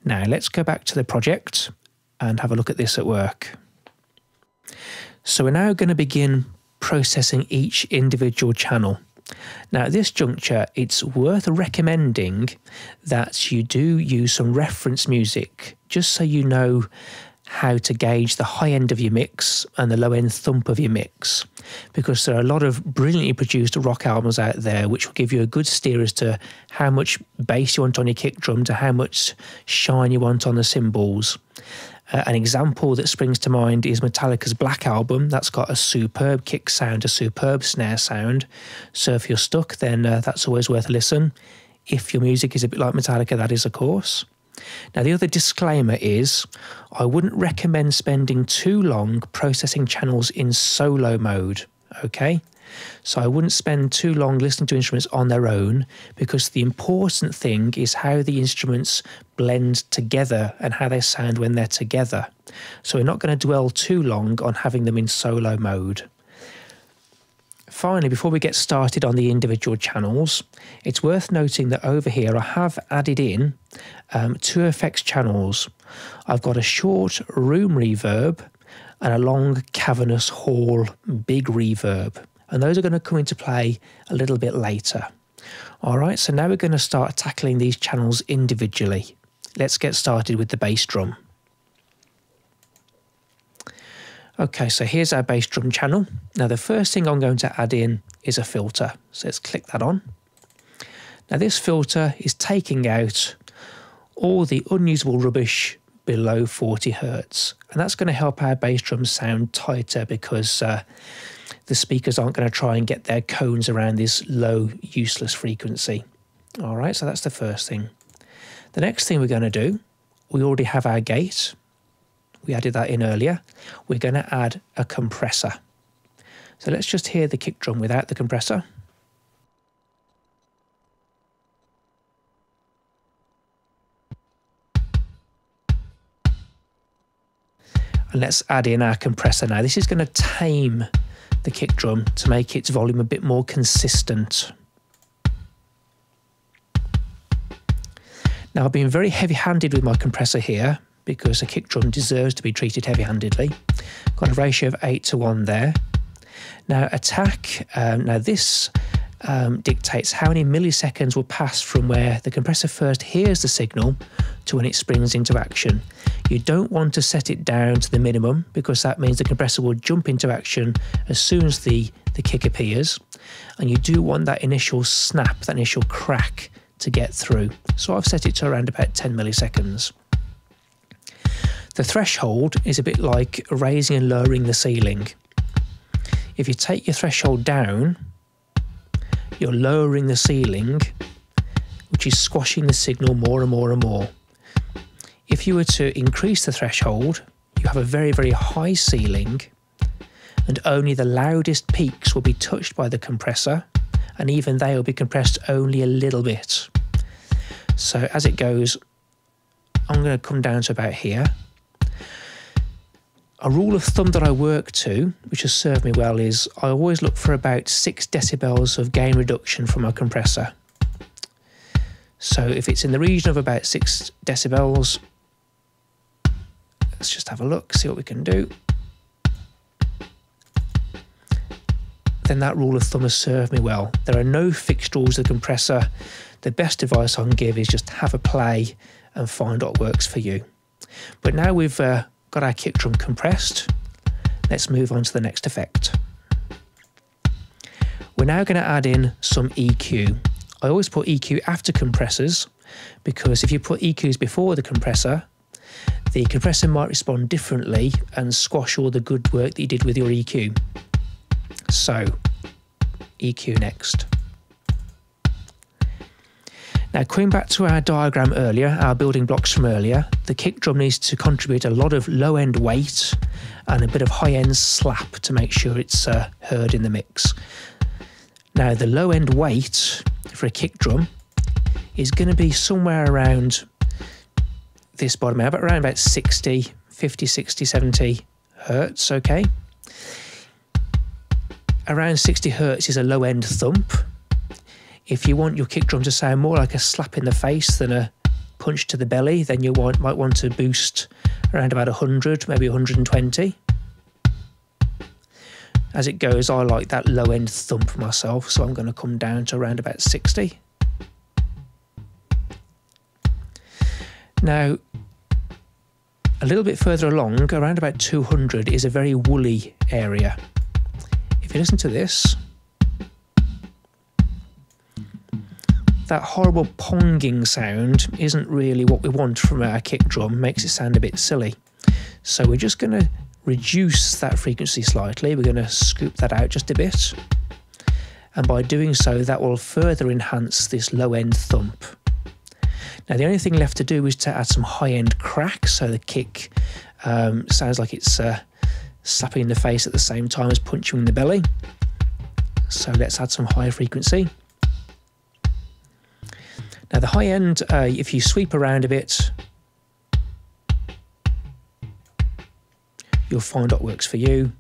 Now let's go back to the project and have a look at this at work. So we're now going to begin processing each individual channel. Now at this juncture, it's worth recommending that you do use some reference music, just so you know how to gauge the high end of your mix and the low end thump of your mix, because there are a lot of brilliantly produced rock albums out there which will give you a good steer as to how much bass you want on your kick drum to how much shine you want on the cymbals. An example that springs to mind is Metallica's Black Album. That's got a superb kick sound, a superb snare sound. So if you're stuck, then that's always worth a listen. If your music is a bit like Metallica, that is, of course. Now, the other disclaimer is I wouldn't recommend spending too long processing channels in solo mode, okay? So I wouldn't spend too long listening to instruments on their own, because the important thing is how the instruments blend together and how they sound when they're together. So we're not going to dwell too long on having them in solo mode. Finally, before we get started on the individual channels, it's worth noting that over here I have added in two effects channels. I've got a short room reverb and a long cavernous hall big reverb, and those are going to come into play a little bit later. All right, so now we're going to start tackling these channels individually. Let's get started with the bass drum. Okay, so here's our bass drum channel. Now the first thing I'm going to add in is a filter. So let's click that on. Now this filter is taking out all the unusable rubbish below 40 Hertz. And that's going to help our bass drums sound tighter, because the speakers aren't going to try and get their cones around this low, useless frequency. All right, so that's the first thing. The next thing we're going to do, we already have our gate. We added that in earlier. We're going to add a compressor. So let's just hear the kick drum without the compressor. And let's add in our compressor now. This is going to tame the kick drum to make its volume a bit more consistent. Now I've been very heavy-handed with my compressor here, because a kick drum deserves to be treated heavy-handedly. Got a ratio of 8:1 there. Now attack, now this dictates how many milliseconds will pass from where the compressor first hears the signal to when it springs into action. You don't want to set it down to the minimum, because that means the compressor will jump into action as soon as the kick appears. And you do want that initial snap, that initial crack to get through. So I've set it to around about 10 milliseconds. The threshold is a bit like raising and lowering the ceiling. If you take your threshold down, you're lowering the ceiling, which is squashing the signal more and more and more. If you were to increase the threshold, you have a very, very high ceiling, and only the loudest peaks will be touched by the compressor, and even they will be compressed only a little bit. So as it goes, I'm going to come down to about here. A rule of thumb that I work to, which has served me well, is I always look for about 6 decibels of gain reduction from my compressor. So if it's in the region of about 6 decibels, let's just have a look, see what we can do. then that rule of thumb has served me well. There are no fixed rules of the compressor. The best advice I can give is just have a play and find what works for you. But now we've got our kick drum compressed, let's move on to the next effect. We're now going to add in some EQ. I always put EQ after compressors, because if you put EQs before the compressor might respond differently and squash all the good work that you did with your EQ. So, EQ next. Now, coming back to our diagram earlier, our building blocks from earlier, the kick drum needs to contribute a lot of low-end weight and a bit of high-end slap to make sure it's heard in the mix. Now, the low-end weight for a kick drum is going to be somewhere around this bottom area, around about 60, 50, 60, 70 hertz, okay? Around 60 hertz is a low-end thump. If you want your kick drum to sound more like a slap in the face than a punch to the belly, then you might want to boost around about 100, maybe 120. As it goes, I like that low-end thump myself, so I'm going to come down to around about 60. Now, a little bit further along, around about 200, is a very woolly area. If you listen to this, that horrible ponging sound isn't really what we want from our kick drum, makes it sound a bit silly. So we're just going to reduce that frequency slightly, we're going to scoop that out just a bit. And by doing so, that will further enhance this low-end thump. Now, the only thing left to do is to add some high-end crack, so the kick sounds like it's slapping in the face at the same time as punching in the belly. So let's add some higher frequency. Now, the high end, if you sweep around a bit, you'll find what works for you.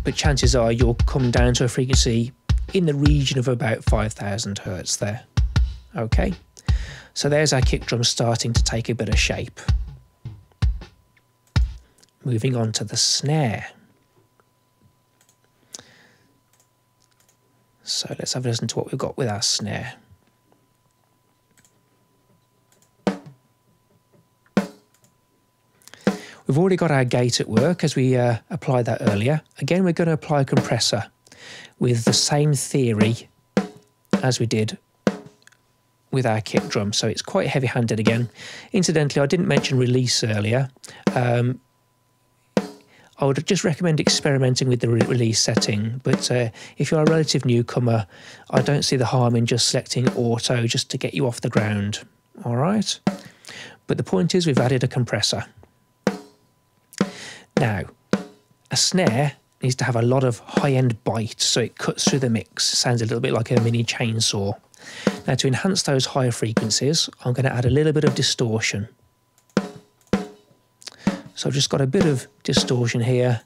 But chances are you'll come down to a frequency in the region of about 5,000 hertz there. Okay, so there's our kick drum starting to take a bit of shape. Moving on to the snare. So let's have a listen to what we've got with our snare. We've already got our gate at work as we applied that earlier. Again, we're going to apply a compressor with the same theory as we did with our kick drum, so it's quite heavy-handed again. Incidentally, I didn't mention release earlier. I would just recommend experimenting with the release setting, but if you're a relative newcomer, I don't see the harm in just selecting auto just to get you off the ground, all right? But the point is we've added a compressor. Now, a snare needs to have a lot of high-end bite, so it cuts through the mix. Sounds a little bit like a mini chainsaw. Now, to enhance those higher frequencies, I'm going to add a little bit of distortion. So I've just got a bit of distortion here.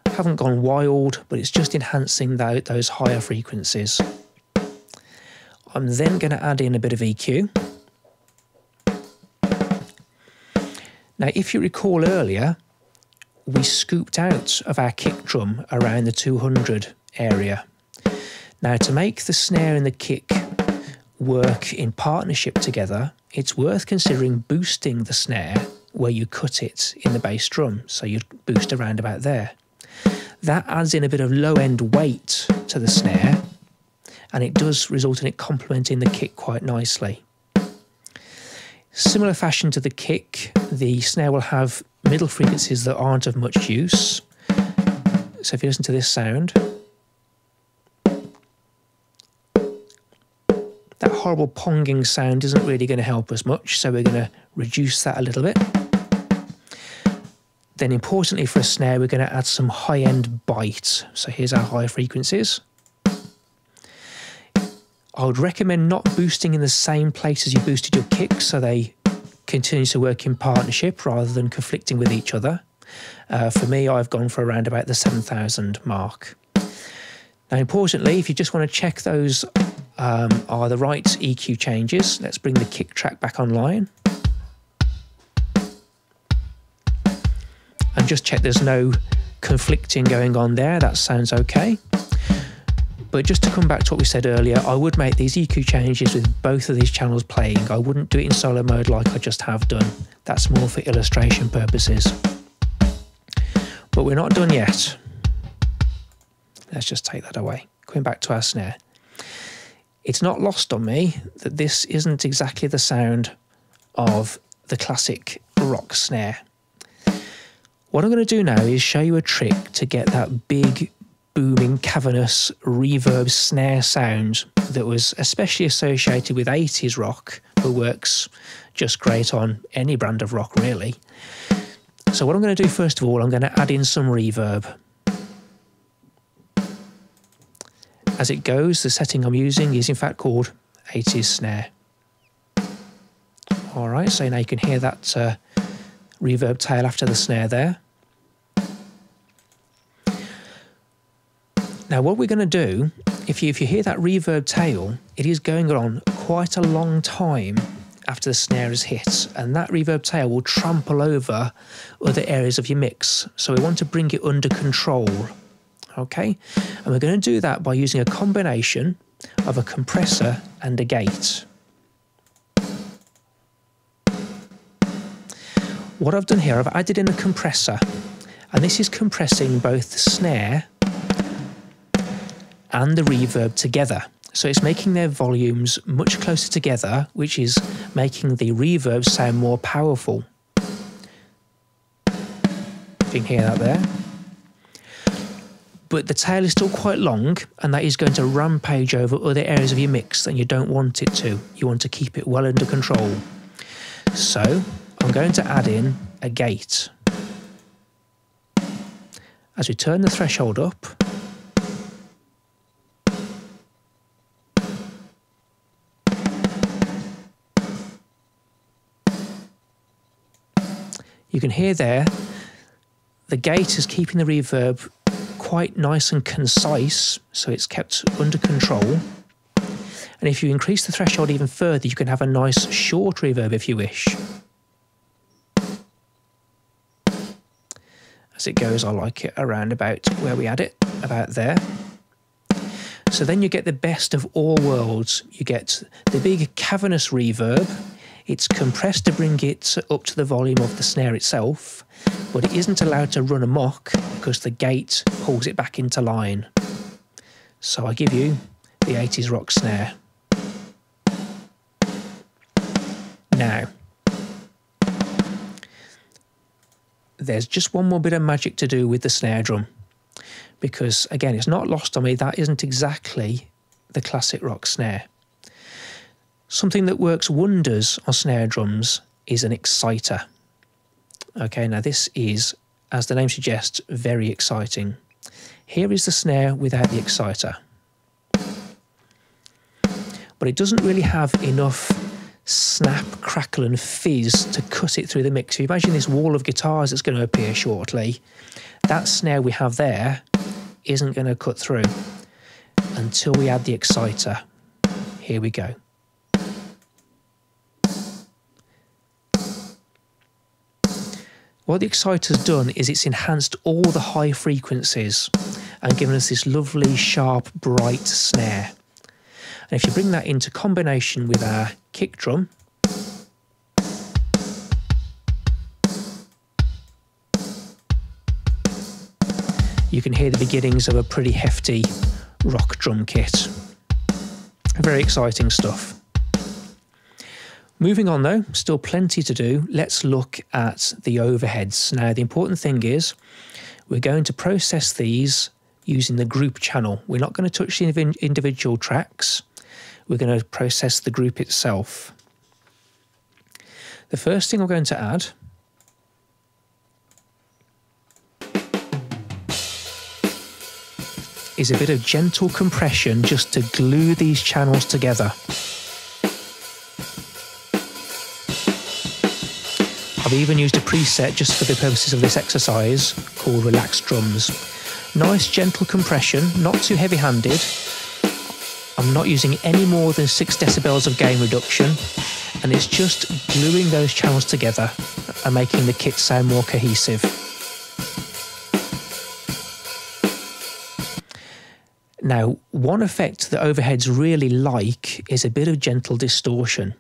I haven't gone wild, but it's just enhancing those higher frequencies. I'm then going to add in a bit of EQ. Now, if you recall earlier, we scooped out of our kick drum around the 200 area. Now, to make the snare and the kick work in partnership together, it's worth considering boosting the snare where you cut it in the bass drum, so you boost around about there. That adds in a bit of low-end weight to the snare, and it does result in it complementing the kick quite nicely. Similar fashion to the kick, the snare will have middle frequencies that aren't of much use. So if you listen to this sound, that horrible ponging sound isn't really going to help us much, so we're going to reduce that a little bit. Then importantly for a snare, we're going to add some high-end bite. So here's our high frequencies. I would recommend not boosting in the same place as you boosted your kick, so they continue to work in partnership rather than conflicting with each other. For me, I've gone for around about the 7,000 mark. Now, importantly, if you just want to check those are the right EQ changes, let's bring the kick track back online. And just check there's no conflicting going on there, that sounds okay. But just to come back to what we said earlier, I would make these EQ changes with both of these channels playing. I wouldn't do it in solo mode like I just have done. That's more for illustration purposes. But we're not done yet. Let's just take that away. Coming back to our snare. It's not lost on me that this isn't exactly the sound of the classic rock snare. What I'm going to do now is show you a trick to get that big, booming, cavernous reverb snare sound that was especially associated with 80s rock, but works just great on any brand of rock, really. So what I'm going to do first of all, I'm going to add in some reverb. As it goes, the setting I'm using is in fact called 80s snare. All right, so now you can hear that reverb tail after the snare there. Now what we're going to do, if you hear that reverb tail, it is going on quite a long time after the snare is hit, and that reverb tail will trample over other areas of your mix. So we want to bring it under control, okay? And we're going to do that by using a combination of a compressor and a gate. What I've done here, I've added in a compressor, and this is compressing both the snare and the reverb together. So it's making their volumes much closer together, which is making the reverb sound more powerful. You can hear that there. But the tail is still quite long, and that is going to rampage over other areas of your mix that you don't want it to. You want to keep it well under control. So I'm going to add in a gate. As we turn the threshold up, you can hear there, the gate is keeping the reverb quite nice and concise, so it's kept under control. And if you increase the threshold even further, you can have a nice short reverb if you wish. As it goes, I like it around about where we had it, about there. So then you get the best of all worlds. You get the big cavernous reverb. It's compressed to bring it up to the volume of the snare itself, but it isn't allowed to run amok because the gate pulls it back into line. So I give you the 80s rock snare. Now, there's just one more bit of magic to do with the snare drum, because again, it's not lost on me, that isn't exactly the classic rock snare. Something that works wonders on snare drums is an exciter. Okay, now this is, as the name suggests, very exciting. Here is the snare without the exciter. But it doesn't really have enough snap, crackle and fizz to cut it through the mix. If you imagine this wall of guitars that's going to appear shortly, that snare we have there isn't going to cut through until we add the exciter. Here we go. What the exciter's done is it's enhanced all the high frequencies and given us this lovely, sharp, bright snare. And if you bring that into combination with our kick drum, you can hear the beginnings of a pretty hefty rock drum kit. Very exciting stuff. Moving on though, still plenty to do. Let's look at the overheads. Now the important thing is we're going to process these using the group channel. We're not going to touch the individual tracks. We're going to process the group itself. The first thing I'm going to add is a bit of gentle compression just to glue these channels together. I've even used a preset just for the purposes of this exercise called Relaxed Drums. Nice gentle compression, not too heavy-handed. I'm not using any more than 6 decibels of gain reduction, and it's just gluing those channels together and making the kit sound more cohesive. Now, one effect that overheads really like is a bit of gentle distortion.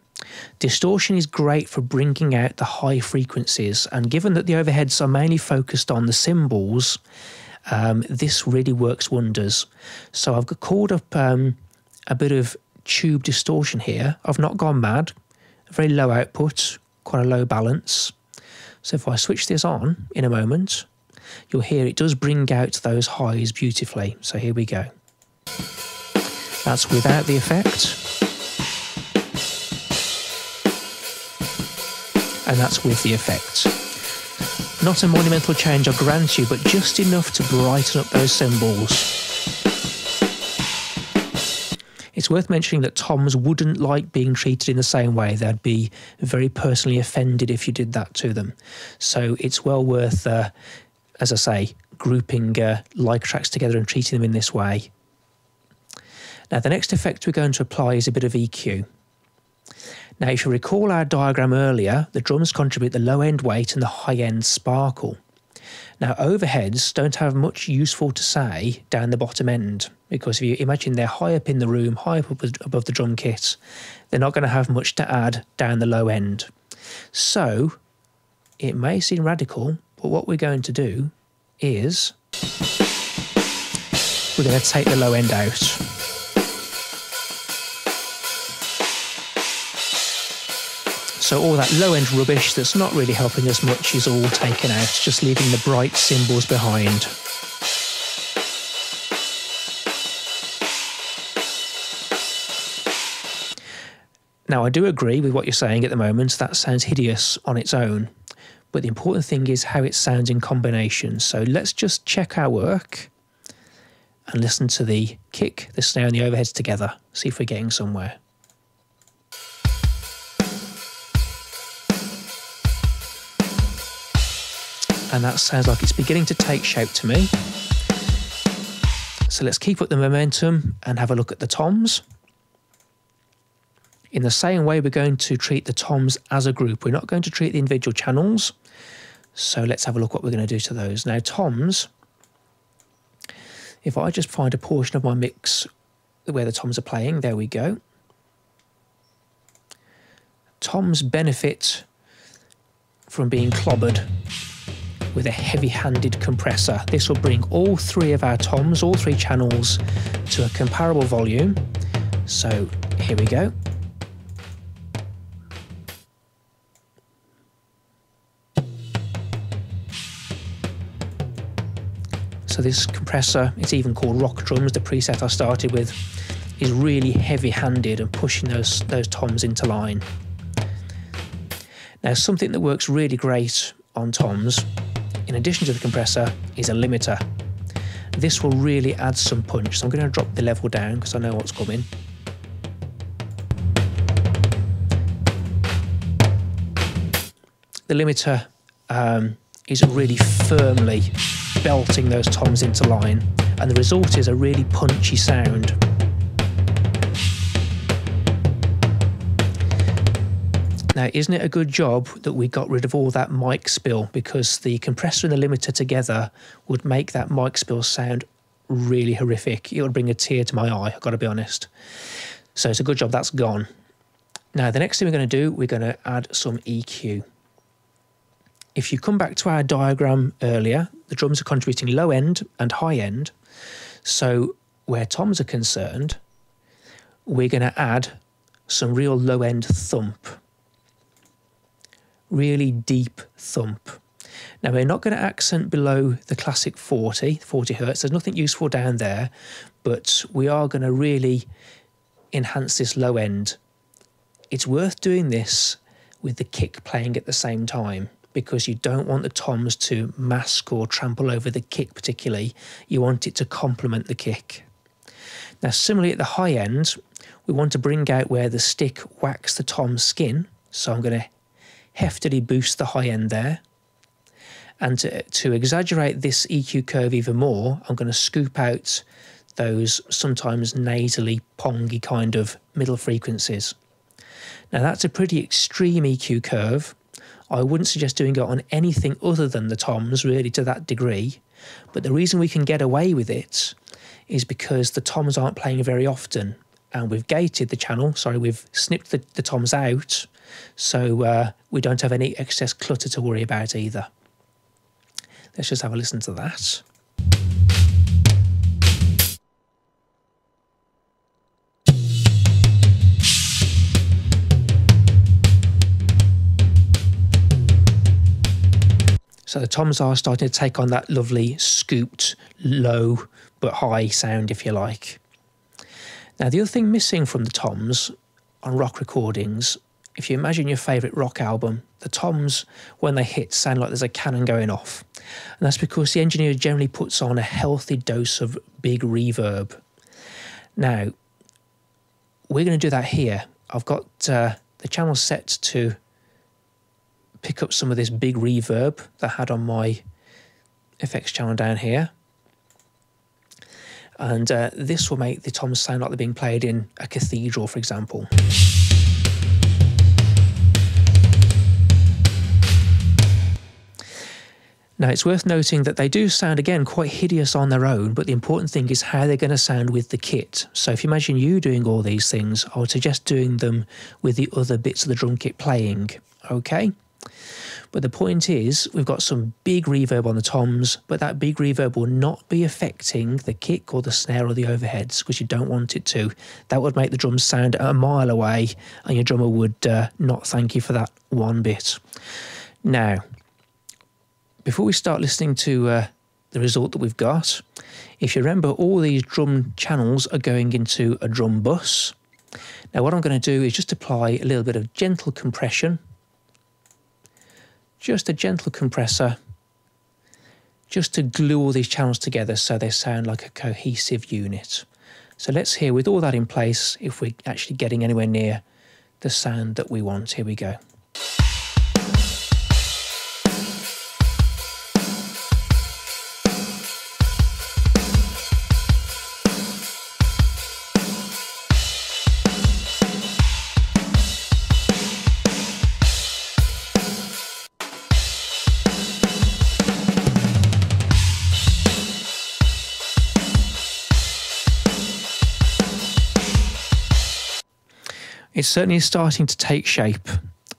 Distortion is great for bringing out the high frequencies, and given that the overheads are mainly focused on the cymbals, this really works wonders. So I've called up a bit of tube distortion here. I've not gone mad. A very low output, quite a low balance. So if I switch this on in a moment, you'll hear it does bring out those highs beautifully. So here we go. That's without the effect. And that's with the effect. Not a monumental change, I grant you, but just enough to brighten up those cymbals. It's worth mentioning that toms wouldn't like being treated in the same way. They'd be very personally offended if you did that to them. So it's well worth, as I say, grouping like tracks together and treating them in this way. Now, the next effect we're going to apply is a bit of EQ. Now, if you recall our diagram earlier, the drums contribute the low-end weight and the high-end sparkle. Now, overheads don't have much useful to say down the bottom end, because if you imagine they're high up in the room, high up above the drum kit, they're not going to have much to add down the low end. So, it may seem radical, but what we're going to do is we're going to take the low end out. So all that low-end rubbish that's not really helping us much is all taken out, just leaving the bright cymbals behind. Now, I do agree with what you're saying at the moment. That sounds hideous on its own. But the important thing is how it sounds in combination. So let's just check our work and listen to the kick, the snare and the overheads together. See if we're getting somewhere. And that sounds like it's beginning to take shape to me. So let's keep up the momentum and have a look at the toms. In the same way, we're going to treat the toms as a group. We're not going to treat the individual channels. So let's have a look what we're going to do to those. Now, toms, if I just find a portion of my mix where the toms are playing, there we go. Toms benefit from being clobbered with a heavy-handed compressor. This will bring all three of our toms, all three channels, to a comparable volume. So here we go. So this compressor, it's even called rock drums, the preset I started with, is really heavy-handed and pushing those toms into line. Now, something that works really great on toms, in addition to the compressor, is a limiter. This will really add some punch, so I'm going to drop the level down because I know what's coming. The limiter is really firmly belting those toms into line, and the result is a really punchy sound. Now, isn't it a good job that we got rid of all that mic spill, because the compressor and the limiter together would make that mic spill sound really horrific. It would bring a tear to my eye, I've got to be honest. So it's a good job that's gone. Now, the next thing we're going to do, we're going to add some EQ. If you come back to our diagram earlier, the drums are contributing low end and high end. So where toms are concerned, we're going to add some real low end thump. Really deep thump. Now, we're not going to accent below the classic 40 hertz. There's nothing useful down there, but we are going to really enhance this low end. It's worth doing this with the kick playing at the same time, because you don't want the toms to mask or trample over the kick particularly. You want it to complement the kick. Now, similarly at the high end, we want to bring out where the stick whacks the tom's skin. So I'm going to heftily boost the high end there. And to exaggerate this EQ curve even more, I'm going to scoop out those sometimes nasally, pongy kind of middle frequencies. Now, that's a pretty extreme EQ curve. I wouldn't suggest doing it on anything other than the toms, really, to that degree. But the reason we can get away with it is because the toms aren't playing very often, and we've gated the channel, we've snipped the toms out, so we don't have any excess clutter to worry about either. Let's just have a listen to that. So the toms are starting to take on that lovely scooped, low but high sound, if you like. Now, the other thing missing from the toms on rock recordings, if you imagine your favourite rock album, the toms, when they hit, sound like there's a cannon going off. And that's because the engineer generally puts on a healthy dose of big reverb. Now, we're going to do that here. I've got the channel set to pick up some of this big reverb that I had on my effects channel down here. And this will make the toms sound like they're being played in a cathedral, for example. Now, it's worth noting that they do sound, again, quite hideous on their own, but the important thing is how they're going to sound with the kit. So if you imagine you doing all these things, I would suggest doing them with the other bits of the drum kit playing, okay? But the point is, we've got some big reverb on the toms, but that big reverb will not be affecting the kick or the snare or the overheads, because you don't want it to. That would make the drums sound a mile away, and your drummer would not thank you for that one bit. Now, before we start listening to the result that we've got, if you remember, all these drum channels are going into a drum bus. Now, what I'm going to do is just apply a little bit of gentle compression. Just a gentle compressor, just to glue all these channels together so they sound like a cohesive unit. So let's hear, with all that in place, if we're actually getting anywhere near the sound that we want. Here we go. It's certainly starting to take shape,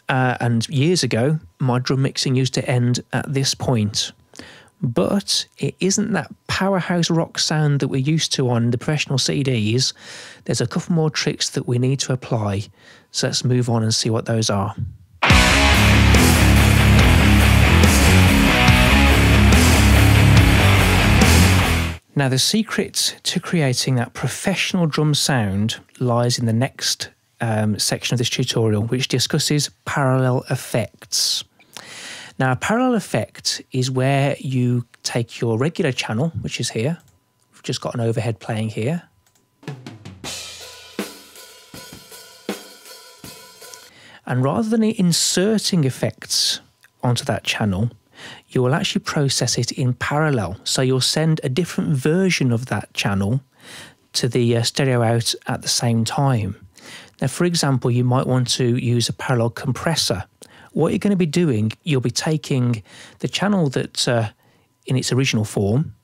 and years ago my drum mixing used to end at this point, but it isn't that powerhouse rock sound that we're used to on the professional CDs. There's a couple more tricks that we need to apply, so let's move on and see what those are. Now, the secret to creating that professional drum sound lies in the next section of this tutorial, which discusses parallel effects. Now, a parallel effect is where you take your regular channel, which is here. We've just got an overhead playing here. And rather than inserting effects onto that channel, you will actually process it in parallel. So you'll send a different version of that channel to the stereo out at the same time. Now, for example, you might want to use a parallel compressor. What you're going to be doing, you'll be taking the channel that in its original form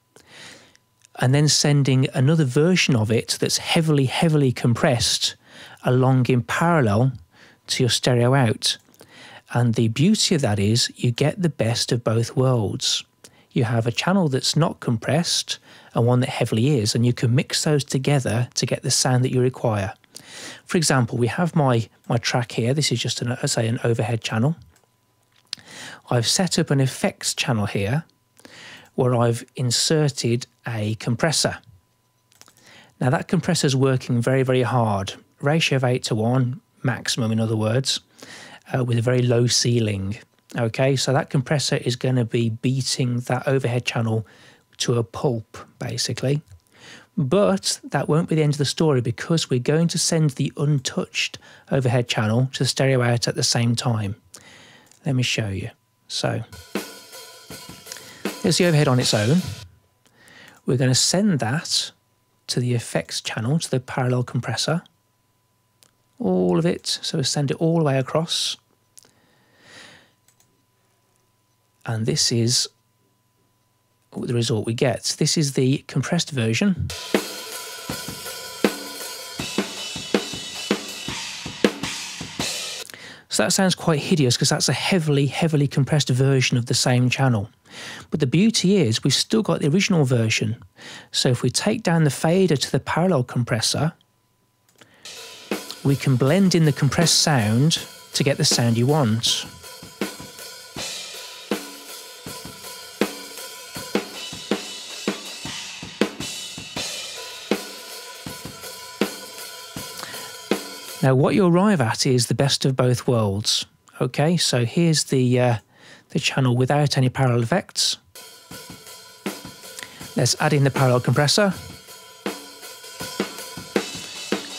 and then sending another version of it that's heavily, heavily compressed along in parallel to your stereo out. And the beauty of that is you get the best of both worlds. You have a channel that's not compressed and one that heavily is, and you can mix those together to get the sound that you require. For example, we have my track here. This is just an overhead channel. I've set up an effects channel here where I've inserted a compressor. Now, that compressor is working very, very hard. Ratio of 8:1, maximum in other words, with a very low ceiling. Okay, so that compressor is going to be beating that overhead channel to a pulp, basically. But that won't be the end of the story, because we're going to send the untouched overhead channel to the stereo out at the same time. Let me show you. So there's the overhead on its own. We're going to send that to the effects channel, to the parallel compressor. All of it, so we send it all the way across. and this is the result we get. This is the compressed version. So that sounds quite hideous because that's a heavily compressed version of the same channel. But the beauty is we've still got the original version. So if we take down the fader to the parallel compressor, we can blend in the compressed sound to get the sound you want. Now what you arrive at is the best of both worlds. Okay, so here's the channel without any parallel effects. Let's add in the parallel compressor.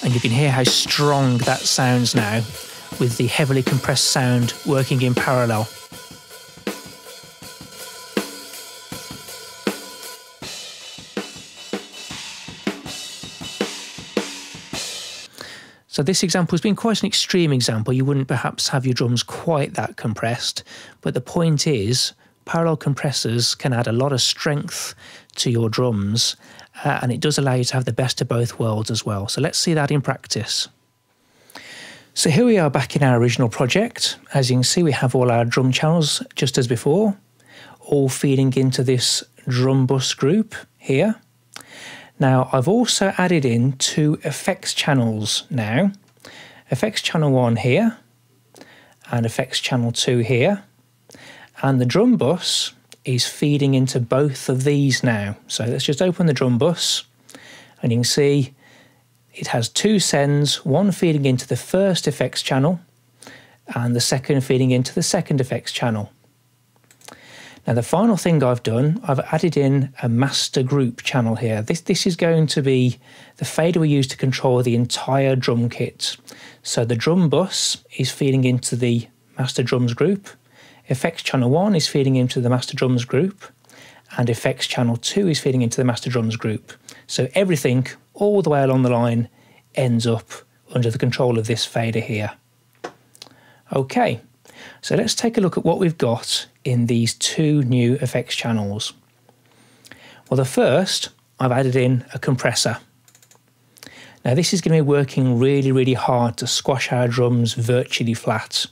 And you can hear how strong that sounds now with the heavily compressed sound working in parallel. So this example has been quite an extreme example. You wouldn't perhaps have your drums quite that compressed, but the point is parallel compressors can add a lot of strength to your drums, and it does allow you to have the best of both worlds as well. So let's see that in practice. So here we are back in our original project. As you can see, we have all our drum channels just as before, all feeding into this drum bus group here. Now, I've also added in 2 effects channels now. Effects channel 1 here, and effects channel 2 here. And the drum bus is feeding into both of these now. So let's just open the drum bus, and you can see it has 2 sends, one feeding into the first effects channel, and the second feeding into the second effects channel. Now the final thing I've done, I've added in a master group channel here. This is going to be the fader we use to control the entire drum kit. So the drum bus is feeding into the master drums group, effects channel 1 is feeding into the master drums group, and effects channel 2 is feeding into the master drums group. So everything all the way along the line ends up under the control of this fader here. Okay, so let's take a look at what we've got in these 2 new effects channels. Well, the first, I've added in a compressor. Now this is going to be working really hard to squash our drums virtually flat.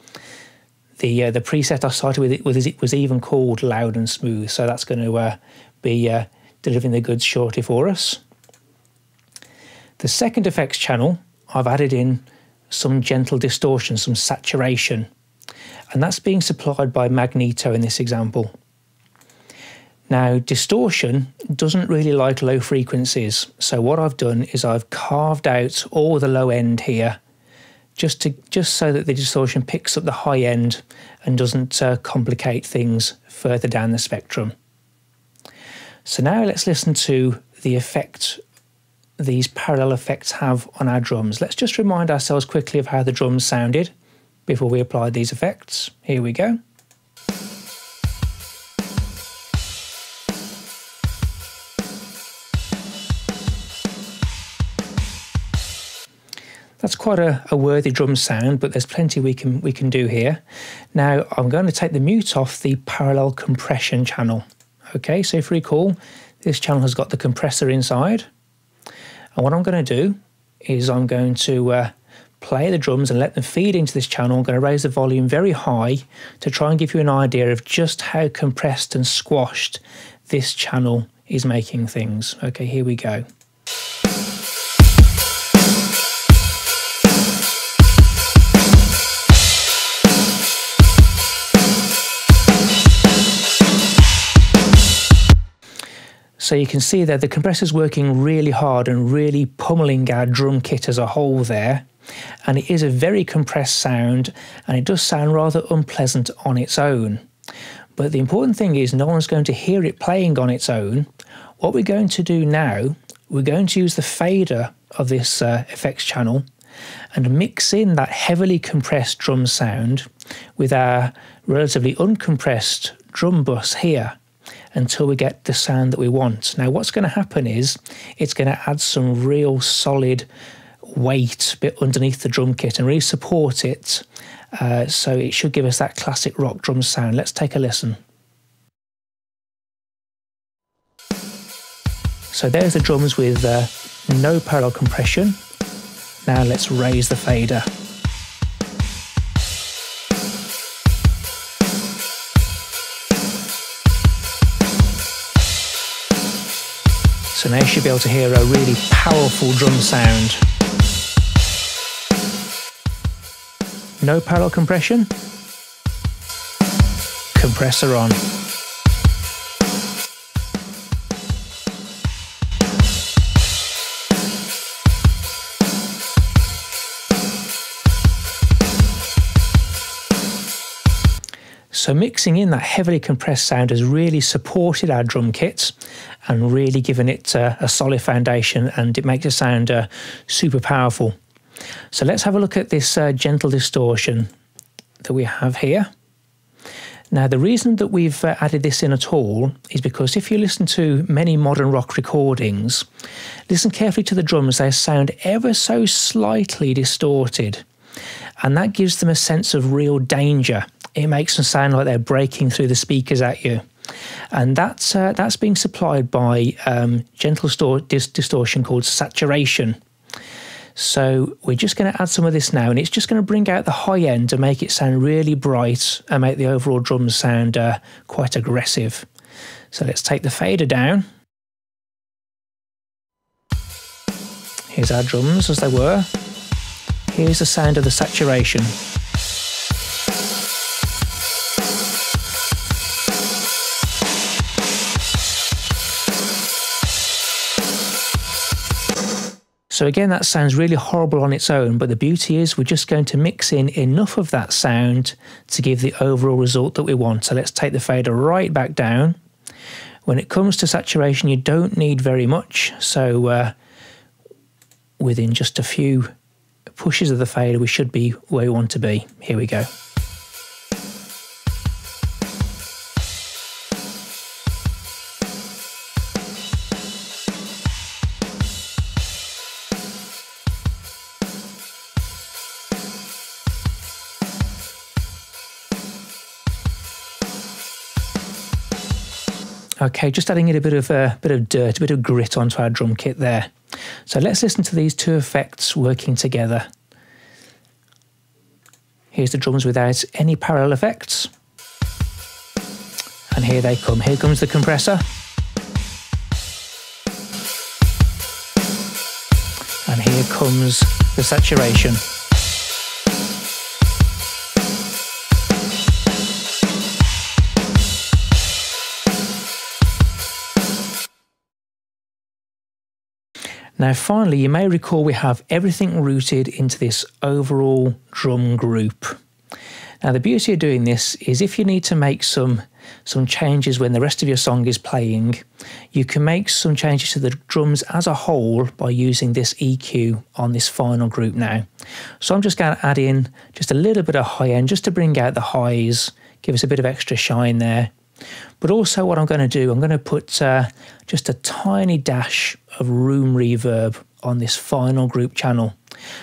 The preset I started with it was even called loud and smooth, so that's going to be delivering the goods shortly for us. The second effects channel, I've added in some gentle distortion, some saturation, and that's being supplied by magneto in this example. Now distortion doesn't really like low frequencies, so what I've done is I've carved out all the low end here just so that the distortion picks up the high end and doesn't complicate things further down the spectrum. So now let's listen to the effect these parallel effects have on our drums. Let's just remind ourselves quickly of how the drums sounded before we applied these effects. Here we go. That's quite a worthy drum sound, but there's plenty we can do here. Now I'm going to take the mute off the parallel compression channel. Okay, so if you recall, this channel has got the compressor inside. And what I'm going to do is I'm going to play the drums and let them feed into this channel. I'm going to raise the volume very high to try and give you an idea of just how compressed and squashed this channel is making things. Okay, here we go. So you can see there the compressor's working really hard and really pummeling our drum kit as a whole there. And it is a very compressed sound, and it does sound rather unpleasant on its own. But the important thing is no one's going to hear it playing on its own. What we're going to do now, we're going to use the fader of this effects channel and mix in that heavily compressed drum sound with our relatively uncompressed drum bus here, until we get the sound that we want. Now what's going to happen is it's going to add some real solid weight bit underneath the drum kit and really support it, so it should give us that classic rock drum sound. Let's take a listen. So there's the drums with no parallel compression. Now let's raise the fader. So now you should be able to hear a really powerful drum sound. No parallel compression. Compressor on. So mixing in that heavily compressed sound has really supported our drum kits and really given it a solid foundation, and it makes it sound super powerful. So let's have a look at this gentle distortion that we have here. Now the reason that we've added this in at all is because if you listen to many modern rock recordings, listen carefully to the drums, they sound ever so slightly distorted, and that gives them a sense of real danger. It makes them sound like they're breaking through the speakers at you. And that's being supplied by gentle distortion called saturation. So we're just going to add some of this now, and it's just going to bring out the high end and make it sound really bright and make the overall drums sound quite aggressive. So let's take the fader down. Here's our drums as they were. Here's the sound of the saturation. So again, that sounds really horrible on its own, but the beauty is we're just going to mix in enough of that sound to give the overall result that we want. So let's take the fader right back down. When it comes to saturation, you don't need very much. So within just a few pushes of the fader, we should be where we want to be. Here we go. Okay, just adding in a bit of dirt, a bit of grit onto our drum kit there. So let's listen to these two effects working together. Here's the drums without any parallel effects. And here they come. Here comes the compressor. And here comes the saturation. Now finally, you may recall we have everything rooted into this overall drum group. Now the beauty of doing this is if you need to make some changes when the rest of your song is playing, you can make some changes to the drums as a whole by using this EQ on this final group now. So I'm just going to add in just a little bit of high end just to bring out the highs, give us a bit of extra shine there. But also what I'm going to do, I'm going to put just a tiny dash of room reverb on this final group channel.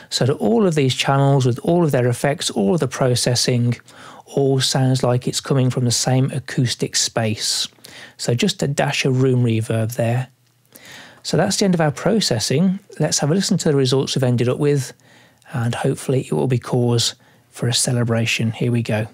So that all of these channels with all of their effects, all of the processing, all sounds like it's coming from the same acoustic space. So just a dash of room reverb there. So that's the end of our processing. Let's have a listen to the results we've ended up with, and hopefully it will be cause for a celebration. Here we go.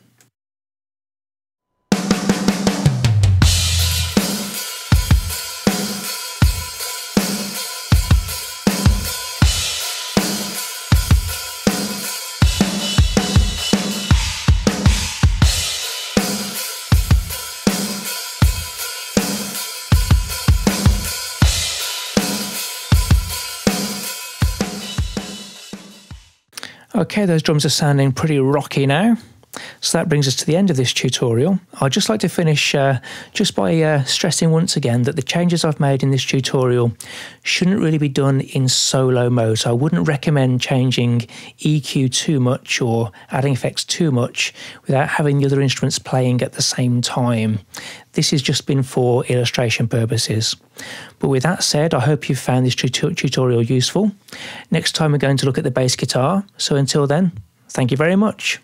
Okay, those drums are sounding pretty rocky now. So that brings us to the end of this tutorial. I'd just like to finish just by stressing once again that the changes I've made in this tutorial shouldn't really be done in solo mode. So I wouldn't recommend changing EQ too much or adding effects too much without having the other instruments playing at the same time. This has just been for illustration purposes. But with that said, I hope you've found this tutorial useful. Next time we're going to look at the bass guitar. So until then, thank you very much.